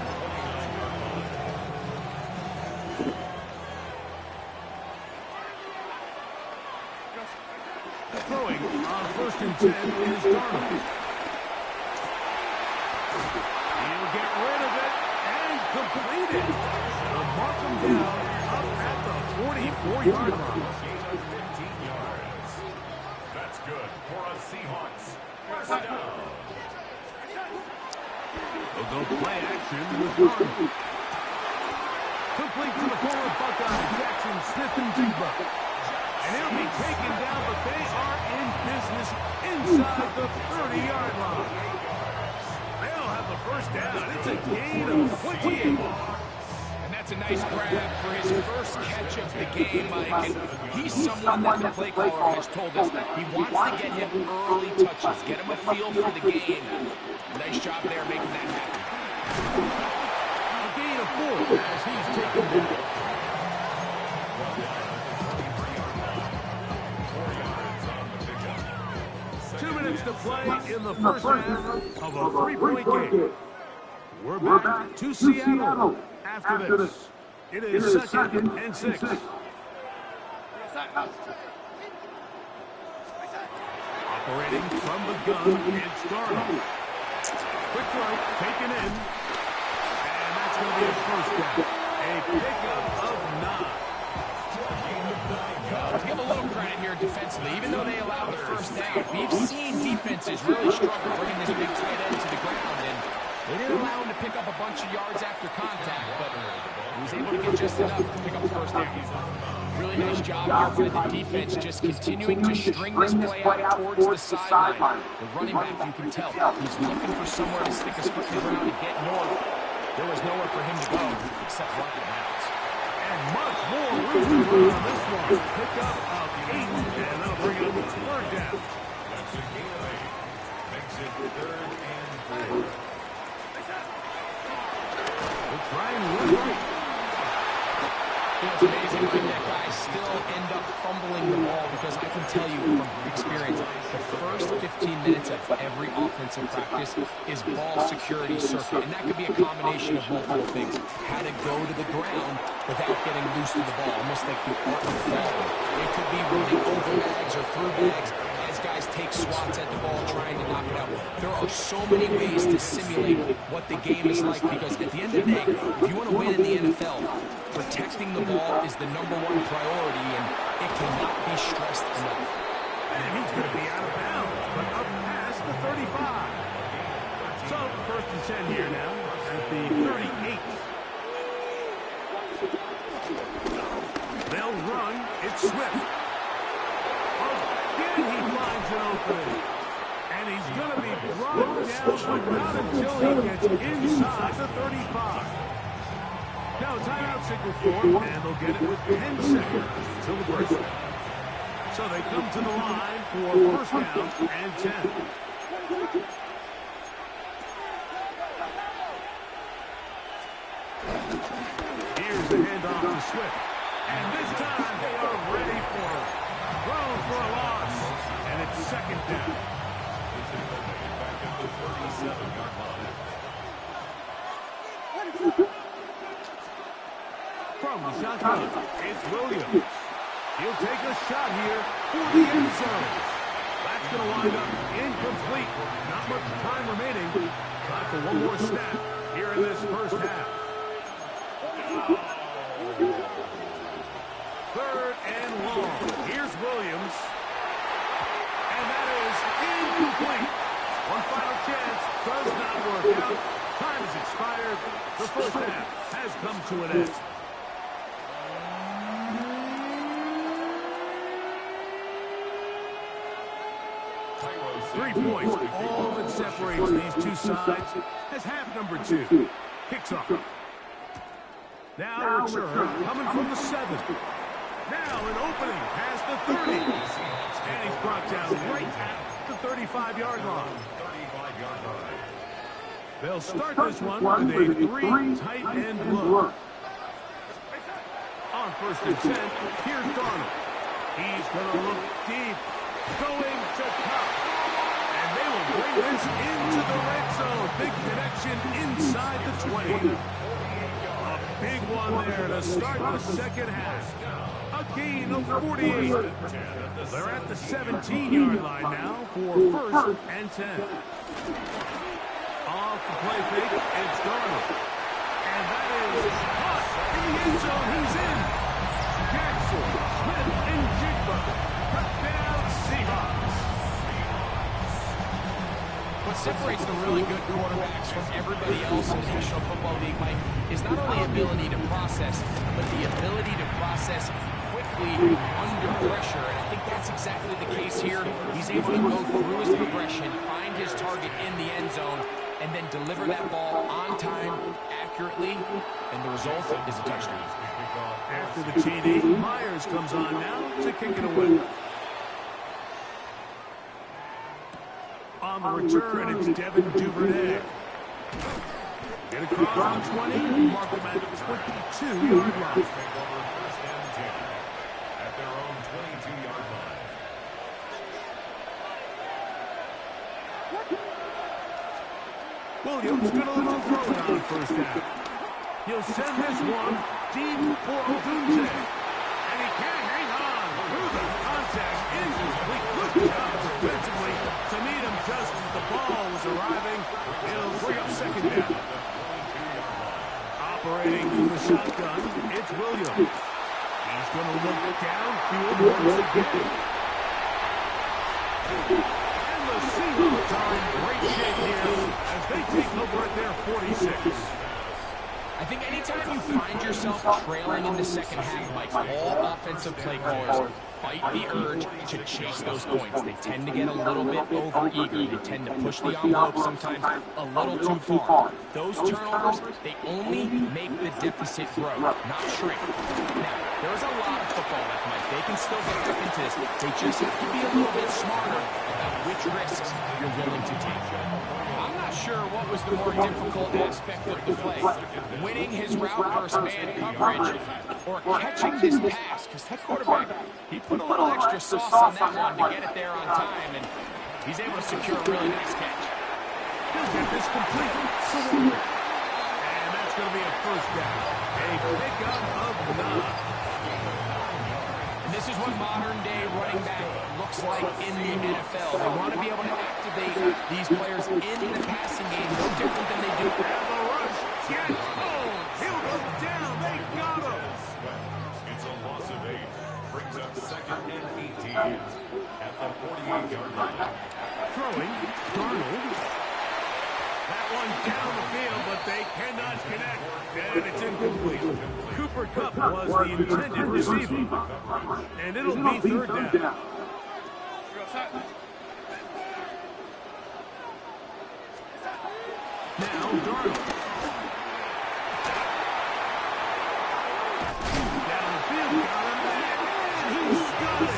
Throwing on 1st and 10 is Darnold. He'll get rid of it and complete it. They'll mark him down up at the 44-yard line.
15 yards. That's good for a Seahawks. First down.
They'll go play action with Darnold. Complete to the forward Buckeye, Jackson Smith-Njigba. And he'll be taken down, but they are in business inside the 30-yard line. They'll have the first down. It's a gain of 28.
And that's a nice grab for his first catch of the game, Mike. And he's someone that the play caller has told us he wants to get him early touches, get him a feel for the game. Nice job there making that happen.
A gain of 4 as he's taken down. To play in the first half of a 3-point game. We're back to Seattle after this. It is 2nd and 6. Operating from the gun, it's Darnold. Quick throw, taken in. And that's going to be a first down. A pickup of 9.
To give a little credit here defensively, even though they allowed the first down, we've seen defenses really struggle bringing this big tight end to the ground, and they didn't allow him to pick up a bunch of yards after contact, but he was able to get just enough to pick up the first down. Really nice job here by the defense, just continuing to string this play out towards the sideline. The running back, you can tell, he's looking for somewhere to stick his foot in the ground and get north. There was nowhere for him to go except run the bounds.
And much more room to run on this one. Pick up of 8, and that'll bring it up to 3rd down.
Makes it 3rd and 4.
We'll try and run right.
It's amazing when that guys still end up fumbling the ball, because I can tell you from experience, the first 15 minutes of every offensive practice is ball security circuit, and that could be a combination of multiple things. How to go to the ground without getting loose to the ball, almost like the art of falling. It could be running over bags or through bags as guys take swats at the ball trying to knock it out. There are so many ways to simulate what the game is like, because at the end of the day, if you want to win in the NFL, protecting the ball is the #1 priority, and it cannot be stressed enough.
And he's going to be out of bounds, but up past the 35. So, 1st and 10 here now at the 38. They'll run. It's Swift. Again, he finds an opening. And he's going to be brought down, but not until he gets inside the 35. Now, timeout signal form, and they'll get it with 10 seconds until the break. So they come to the line for 1st down and 10. Here's the handoff to Swift. And this time they are ready for it. Thrown for a loss, and it's 2nd down.
Back at the 37-yard line.
From the shotgun, it's Williams. He'll take a shot here for the end zone. That's going to wind up incomplete. Not much time remaining. Time for one more snap here in this 1st half. 3rd and long. Here's Williams. And that is incomplete. One final chance does not work out. Time has expired. The 1st half has come to an end. Three points, all that separates these two sides, as half number 2 kicks off. Now return, coming from the 7. Now an opening past the 30. And he's brought down right at the 35-yard line. They'll start this one with a 3 tight end look. On 1st and 10, here's Darnold. He's going to look deep, going to Cup. And they will bring this into the red zone. Big connection inside the 20. A big one there to start the 2nd half. A gain of 48. They're at the 17-yard line now for 1st and 10. Off the play fake, it's Darnold. And that is caught in the end zone. He's in. Jackson, Smith, and Jigba. Touchdown, Seahawks.
What separates the really good quarterbacks from everybody else in the National Football League, Mike, is not only ability to process, but the ability to process quickly under pressure. And I think that's exactly the case here. He's able to go through his progression, find his target in the end zone, and then deliver that ball on time, accurately, and the result is a touchdown.
After the TD, Myers comes on now to kick it away. On the return, it's Devin Duvernay. Get across the 20, mark him at the 22-yard line.
At their own 22-yard line.
Williams going to look to throw it on 1st down. He'll send this one deep for Odunze. And he can't hang on through the contact, incomplete. Good job defensively to meet him just as the ball was arriving. It'll bring up second down. Operating from the shotgun, it's Williams. He's going to look downfield once again. And the Seahawks are in great shape here as they take over at their 46.
I think anytime you find yourself trailing in the second half, Mike, all offensive play callers fight the urge to chase those points. They tend to get a little bit overeager. They tend to push the envelope sometimes a little too far. Those turnovers, they only make the deficit grow, not shrink. Now, there is a lot of football left, Mike. They can still get back into this. They just have to be a little bit smarter about which risks you're willing to take. I'm not sure what was the more difficult aspect of the play, winning his route versus man coverage or catching this pass, because that quarterback, he put a little extra sauce on that one to get it there on time, and he's able to secure a really nice catch.
He'll get this complete. And that's going to be a first down. A pickup of 9.
And this is what modern-day running back looks like in the NFL. They want to be able to activate these players in the passing game no different than they do.
And the rush gets home. He'll go down. They got him.
It's a loss of 8. Brings up second and 18 at the 48-yard line.
Throwing, Darnold. That one down the field, but they cannot connect. And it's incomplete. Cooper Kupp was the intended receiver. And it'll be third down. Now, Darnold. Down the field, got him, and he's got it.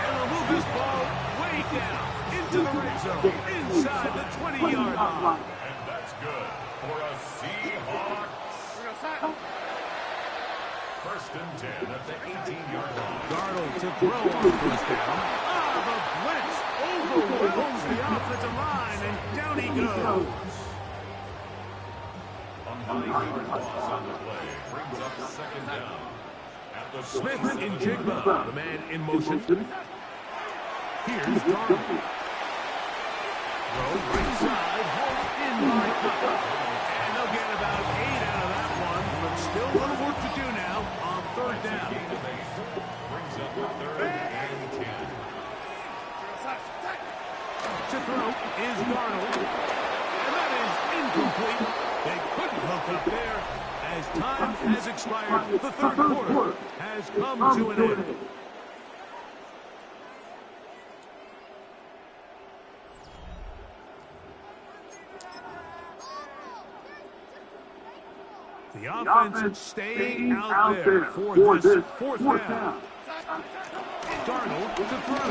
And they'll move this ball way down into the red zone, inside the 20-yard line.
And that's good for a Seahawks. First and 10 at the 18-yard line.
Darnold to throw on first down. The blitz overwhelms the offensive line, and down he goes.
A 9-yard loss on the play brings up second down at the
Smith and Jigba, the man in motion. Here's Darnold. Throw right side, home in by Kupp. And they'll get about 8 out of that one, but still a little work to do now on third down.
brings up third and 10.
To throw is Darnold. And that is incomplete. They couldn't hook up there. As time has expired, the third quarter has come to an end. The offense staying out there for this fourth down. Darnold to throw.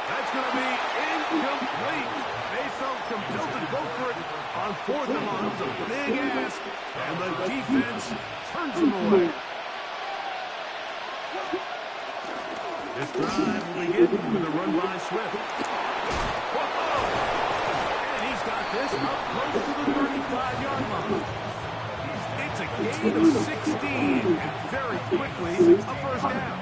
That's going to be incomplete. They felt compelled to go for it on fourth and long. It's a big ask, and the defense turns them away. This drive will begin with a run by Swift. And he's got this up close to the 35-yard line. It's a gain of 16, and very quickly a first down.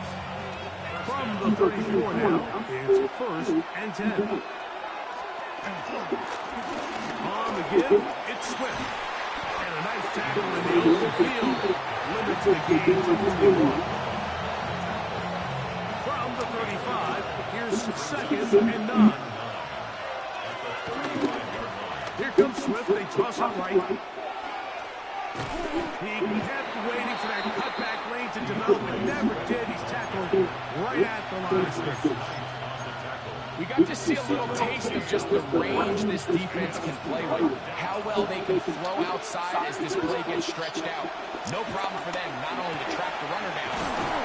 From the 34 now, it's first and 10. On the give, it's Swift. And a nice tackle in the open field limits the gain to only 1. From the 35, here's second and 9. Here comes Swift. They toss it right. He kept waiting for that cutback lane to develop, but never did. He's tackled right at the line of scrimmage.
We got to see a little taste of just the range this defense can play with. How well they can throw outside as this play gets stretched out. No problem for them not only to track the runner down,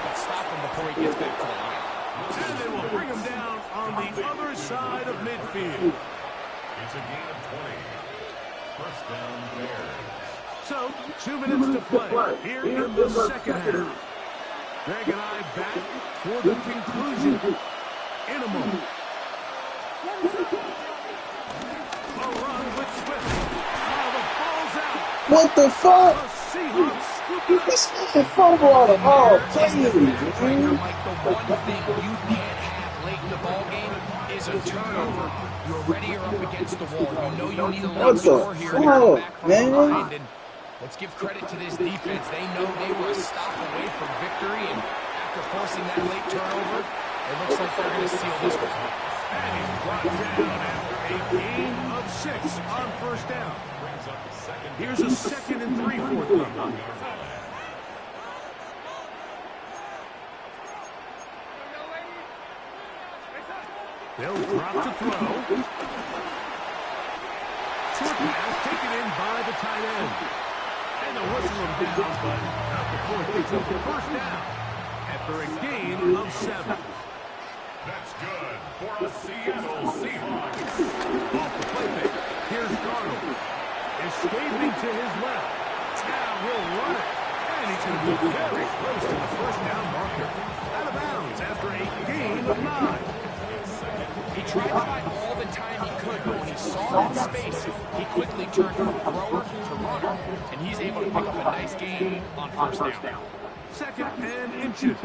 but stop him before he gets back to the line.
And they will bring him down on the other side of midfield.
It's a gain of 20. First down Bears.
So, 2 minutes to play here in the second half. Greg and I back for the conclusion in a moment. A run with Swift. Now the ball's out.
What the fuck?
A Seahawks scoop it up.
This fucking fumble out of all plays,
Backbreaker,
man.
Mike, the one thing you can't have late in the ball game is a turnover. You're ready, you're up against the wall. You know you need a
What
late
the
score here to come back
fuck,
from
man?
behind. And let's give credit to this defense. They know they were a stop away from victory, and after forcing that late turnover, it looks like they're going to seal this one.
And he's brought down after a gain of 6 on first down. Here's a 2nd and 3 forthcoming. They'll drop to throw. Short pass taken in by the tight end. And they'll whistle him down, but not before he picks up the first down after a gain of 7.
That's good for a Seattle Seahawks.
Off the play fake. Here's Darnold. Escaping to his left. Now he'll run it. And he's going to be very close to the first down marker. Out of bounds after a gain of 9.
He tried to buy all the time he could, but when he saw that space, he quickly turned from thrower to runner, and he's able to pick up a nice gain on first down.
2nd and inches.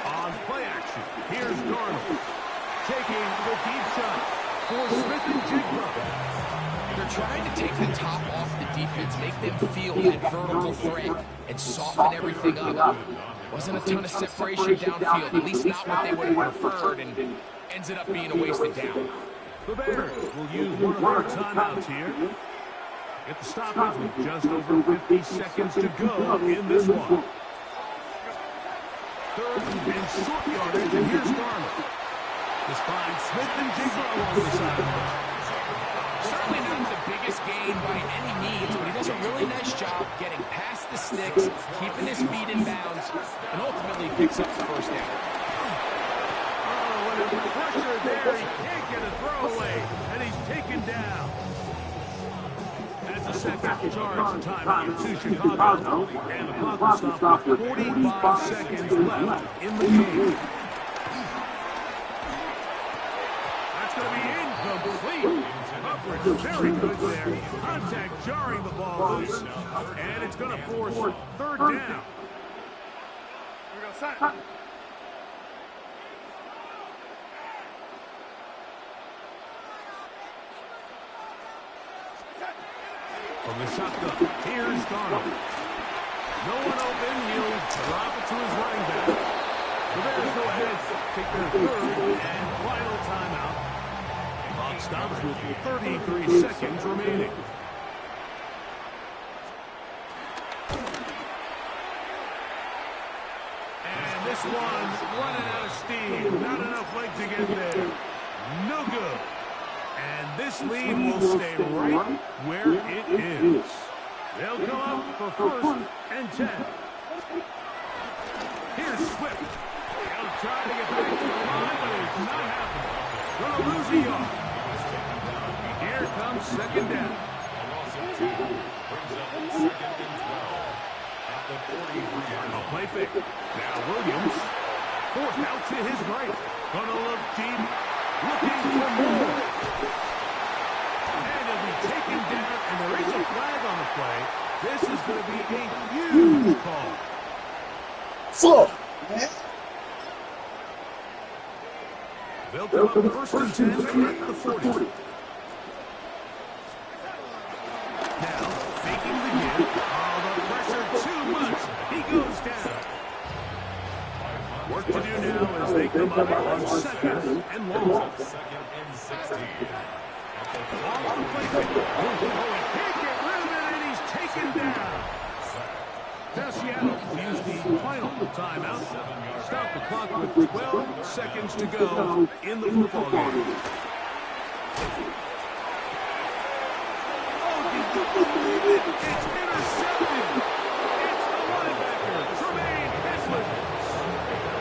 On play action, here's Darnold. Taking the deep shot for Smith and Jigba.
They're trying to take the top off the defense, make them feel that vertical threat, and soften everything up. Wasn't a ton of separation downfield, at least not what they would have preferred, and ends up being a wasted down.
The Bears will use one of their timeouts here. Get the stoppage with just over 50 seconds to go in this one. 3rd and short yardage, and here's Darnold. This finds Smith and Jigba along the sideline.
Certainly not the biggest gain by any means, but he does a really nice job getting past the sticks, keeping his feet in bounds, and ultimately picks up the first down.
Oh, and under pressure there, he can't get a throwaway, and he's taken down. That's a second charge timeout to Chicago, and the clock will stop with 45 seconds left in the game. That's going to be incomplete. Coverage very good there. Contact jarring the ball loose, and it's going to force 3rd down. Here we go, set. From the shotgun, here's Darnold. No one open, he'll drop it to his running back. The Bears go ahead, take their 3rd and final timeout. Clock stops with 33 seconds remaining. And this one's running out of steam. Not enough leg to get there. No good. And this lead will stay right where it is. They'll come up for 1st and 10. Here's Swift. He'll try to get back to the line, but it's not happening. Gonna lose a yard. Here comes 2nd down. A play fake. Now Williams. 4th out to his right. Gonna look deep. Looking for more. And he'll be taken down, and there is a flag on the play. This is going to be a huge call.
Fuck, man.
They'll come up 1st and 10 at the 40. Now, faking the give. Oh, the pressure too much. He goes down. Work to do now as they come up on 2nd and long.
2nd and 16.
Off the play fake. Oh, he can't get rid of it, and he's taken down. Now Seattle will use the final timeout. Stop the clock with 12 seconds to go in the football game. Oh, did you believe it? It's intercepted. It's the linebacker, Tremaine Edmonds.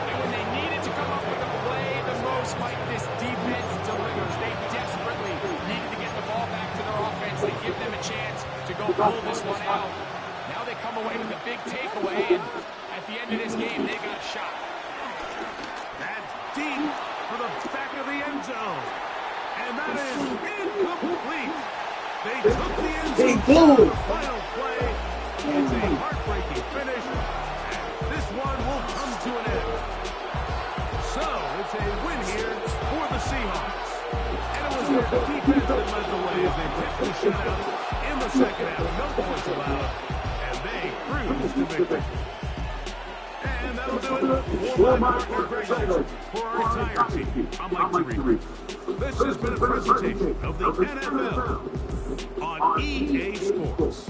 And when they needed to come up with a play the most, Mike, this defense delivers. They desperately needed to get the ball back to their offense to give them a chance to go pull this one out. Now they come away with a big takeaway, and at the end of this game, they got a shot.
That's deep for the back of the end zone. And that is incomplete. They took the end
They
zone
do.
on the final play. It's a heartbreaking finish. And this one will come to an end. So it's a win here for the Seahawks. And it was their defense that led the way as they picked the shutout in the second half. No points allowed. And they cruised to victory. And that'll do it for my partner, Greg Olson. For our entire team, I'm Mike Tirico. This has been a presentation of the NFL on EA Sports.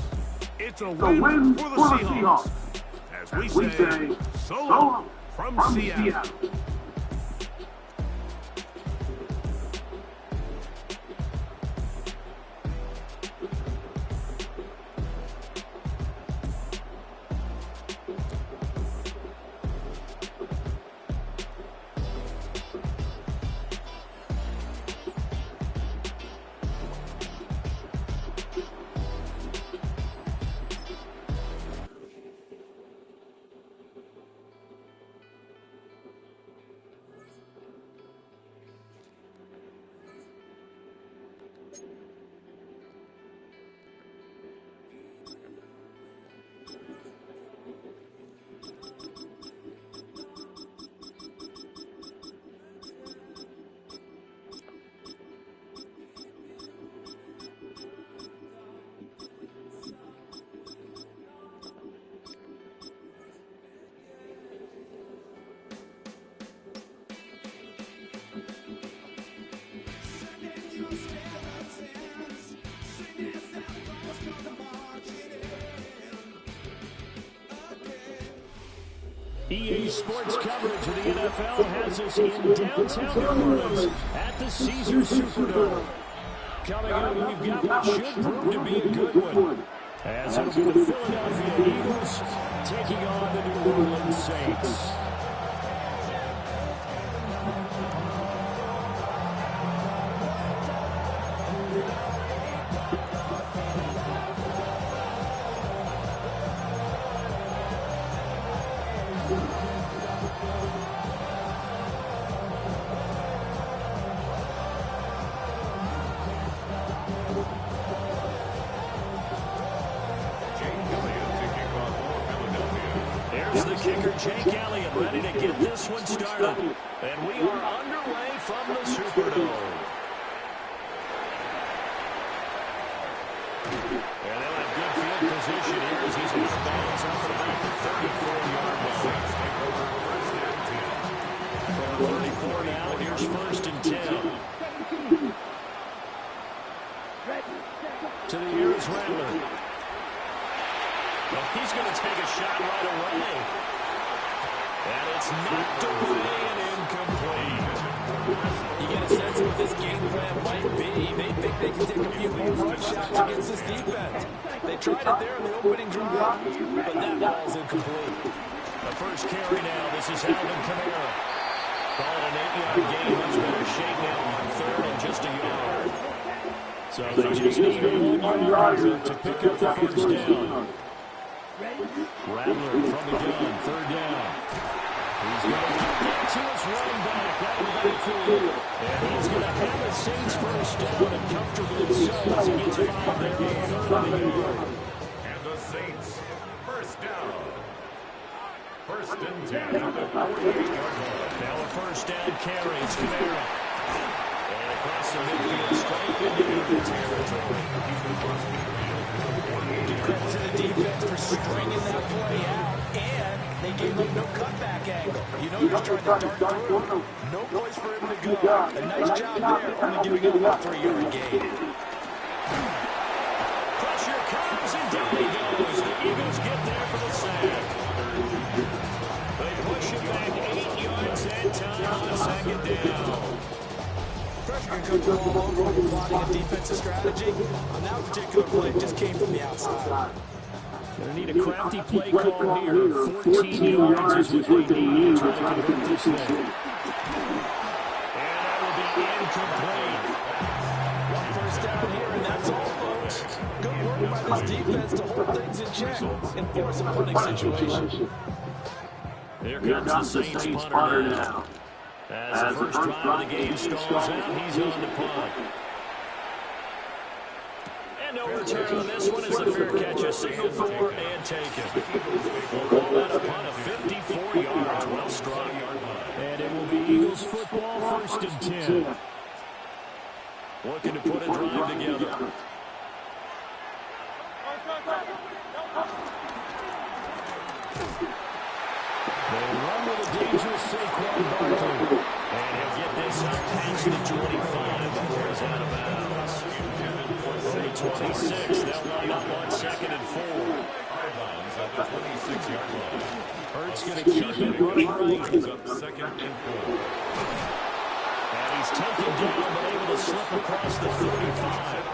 It's a win for the Seahawks. As we say, so long from Seattle.
EA Sports coverage of the NFL has us in downtown New Orleans at the Caesars Superdome. Coming up, we've got what should prove to be a good one, as it'll be the Philadelphia Eagles taking on the New Orleans Saints. Jake Elliott ready to get this one started. And we are underway from the Superdome. And they'll have good field position here as he's got balls up at about the 34-yard line. From 34 now, here's 1st and 10. To the air is Rattler. Well, he's going to take a shot right away. And it's knocked away and incomplete.
You get a sense of what this game plan might be. They think they can take a few more run shots against this defense. They tried it there in the opening drive, but that ball's incomplete.
The first carry now. This is Alvin Kamara. Call it an 8-yard gain. Much better shake now on 3rd and just a yard. So they just need a 1-yard to pick up the first down. Rattler from the gun, 3rd down. He's going to get to his running back out of the backfield. And he's going to have the Saints first down and comfortably so as he gets 5 there on 3rd and yard.
And the Saints, first down. 1st and 10 at the 48-yard line.
Now a first down carry. It's Kamara. And across the midfield, straight into the territory.
Credit to the defense for stringing that play out, and they gave him no cutback angle. You know he's trying to dart through. No place for him to go. A nice job there, only giving him a 3-yard gain.
Pressure comes, and down he goes. The Eagles get there for the sack. They push it back 8 yards that time on 2nd down.
Pressure can come from all over plotting a defensive strategy. On that particular play, it just came from the outside.
Going to need a crafty play call here. 14 yards is what they need to try to convert this thing. And that will be incomplete.
One first down here, and that's all, folks. Good work by this defense to hold things in check and force a punting situation.
Here comes the Saints punter now. As the first drive of the game stalls out, he's on to punt. And no return on this one as the fair catch is signaled for and taken. We'll call that a punt of 54 yards. Well struck.
And it will be Eagles football, 1st and 10.
Looking to put a drive together.
They run with a dangerous Saquon Barkley.
And he'll get this up past the 25 before he's out of bounds. From the 26, they'll line up on 2nd and 4.
Out of bounds at the 26-yard line.
Hurts going to keep it running right.
Up 2nd and 4.
And he's taken down, but able to slip across the 35.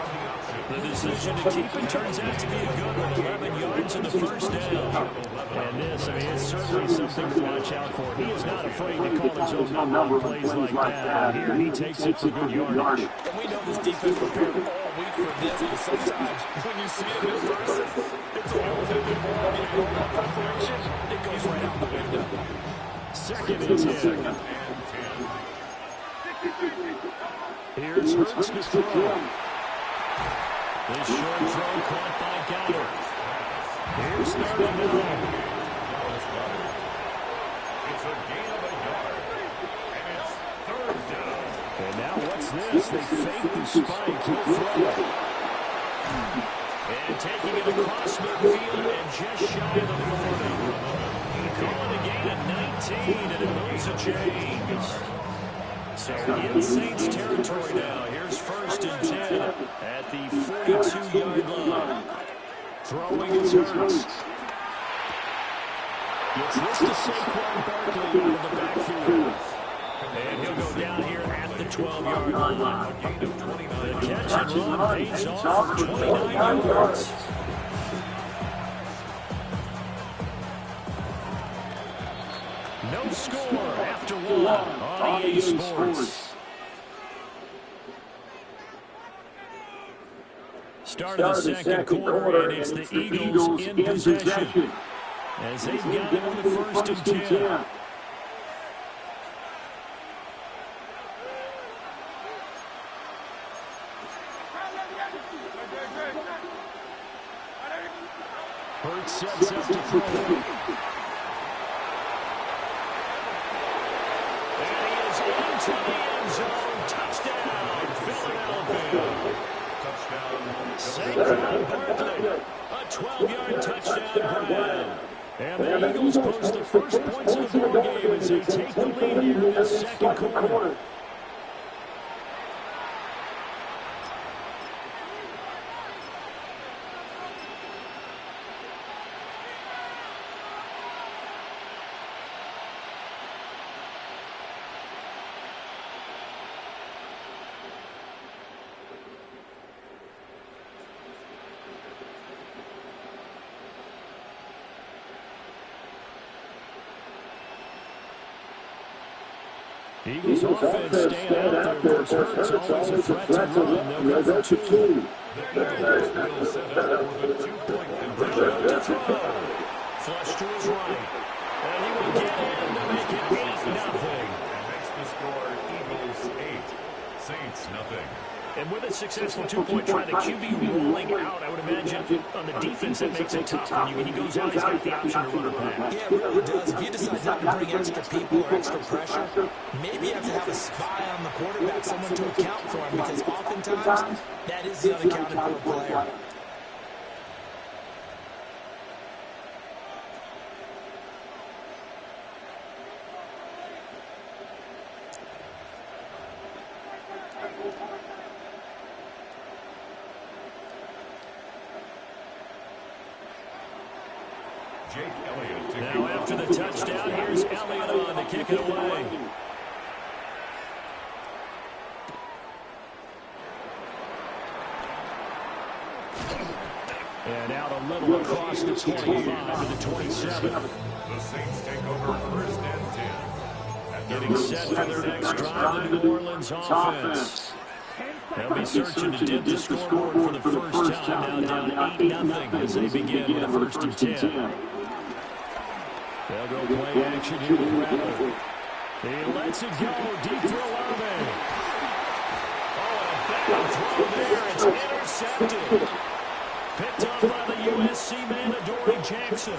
The decision to keep it turns out to be a good one. 11 yards in the first down.
And this, it's certainly something to watch out for. He is not afraid to call his own number on plays like that. Here he takes it for good yardage.
And we know this defense prepared all week for this, but sometimes when you see it in person, it's a whole different ball game. All that preparation, it goes right out the window.
2nd and 10. Here's Hurts to throw.
This short throw caught by Goddard.
Here's 39.
It's a gain of a yard. And it's 3rd down.
And now what's this? They fake the spike. He'll throw it.
And taking it across midfield and just shy of the 40. Calling a gain of 19, and it moves a chains. So in Saints territory now. Here's 1st and 10 at the 42-yard line.
Throwing his Hurts. Gets this to Saquon Barkley out of the backfield.
And he'll go down here at the 12-yard line. The catch and run pays off for 29 yards. No score after 1 on EA Sports. Start of the 2nd quarter, and it's the Eagles in possession. As they've got it with the 1st and 10.
Hurts sets up to throw.
And he is into the end zone. Touchdown, Philadelphia. Saquon Barkley, a 12-yard touchdown grab.
And the Eagles post the first points of the ball game as they take the lead here in the 2nd quarter. Eagles offense staying out there. Of course, Hurts always a threat to run. They'll go for 2.
The Eagles will set up for the 2-point conversion.
To throw. Flush to his right. And he will get in to make it 8-0.
And makes the score Eagles 8, Saints nothing.
And with a successful 2-point try, the QB rolling out, I would imagine on the defense that makes it tough. When he goes out, he's got the option to run a pass.
Yeah, it really does. If you decide not to bring extra people or extra pressure, maybe you have to have a spy on the quarterback, someone to account for him, because oftentimes that is the unaccounted for player.
Now after the touchdown, here's Elliott on to kick it away.
And out a little across the 25 to the 27.
The Saints take over 1st and 10.
Getting set for their next drive, the New Orleans offense. They'll be searching to dip the scoreboard for the first time, now down 8-0 as they begin with a 1st and 10. They'll go play action here with Rattler. He lets it go deep for 11. Oh, and a bad throw there. It's intercepted. Picked up by the USC man, Adoree Jackson.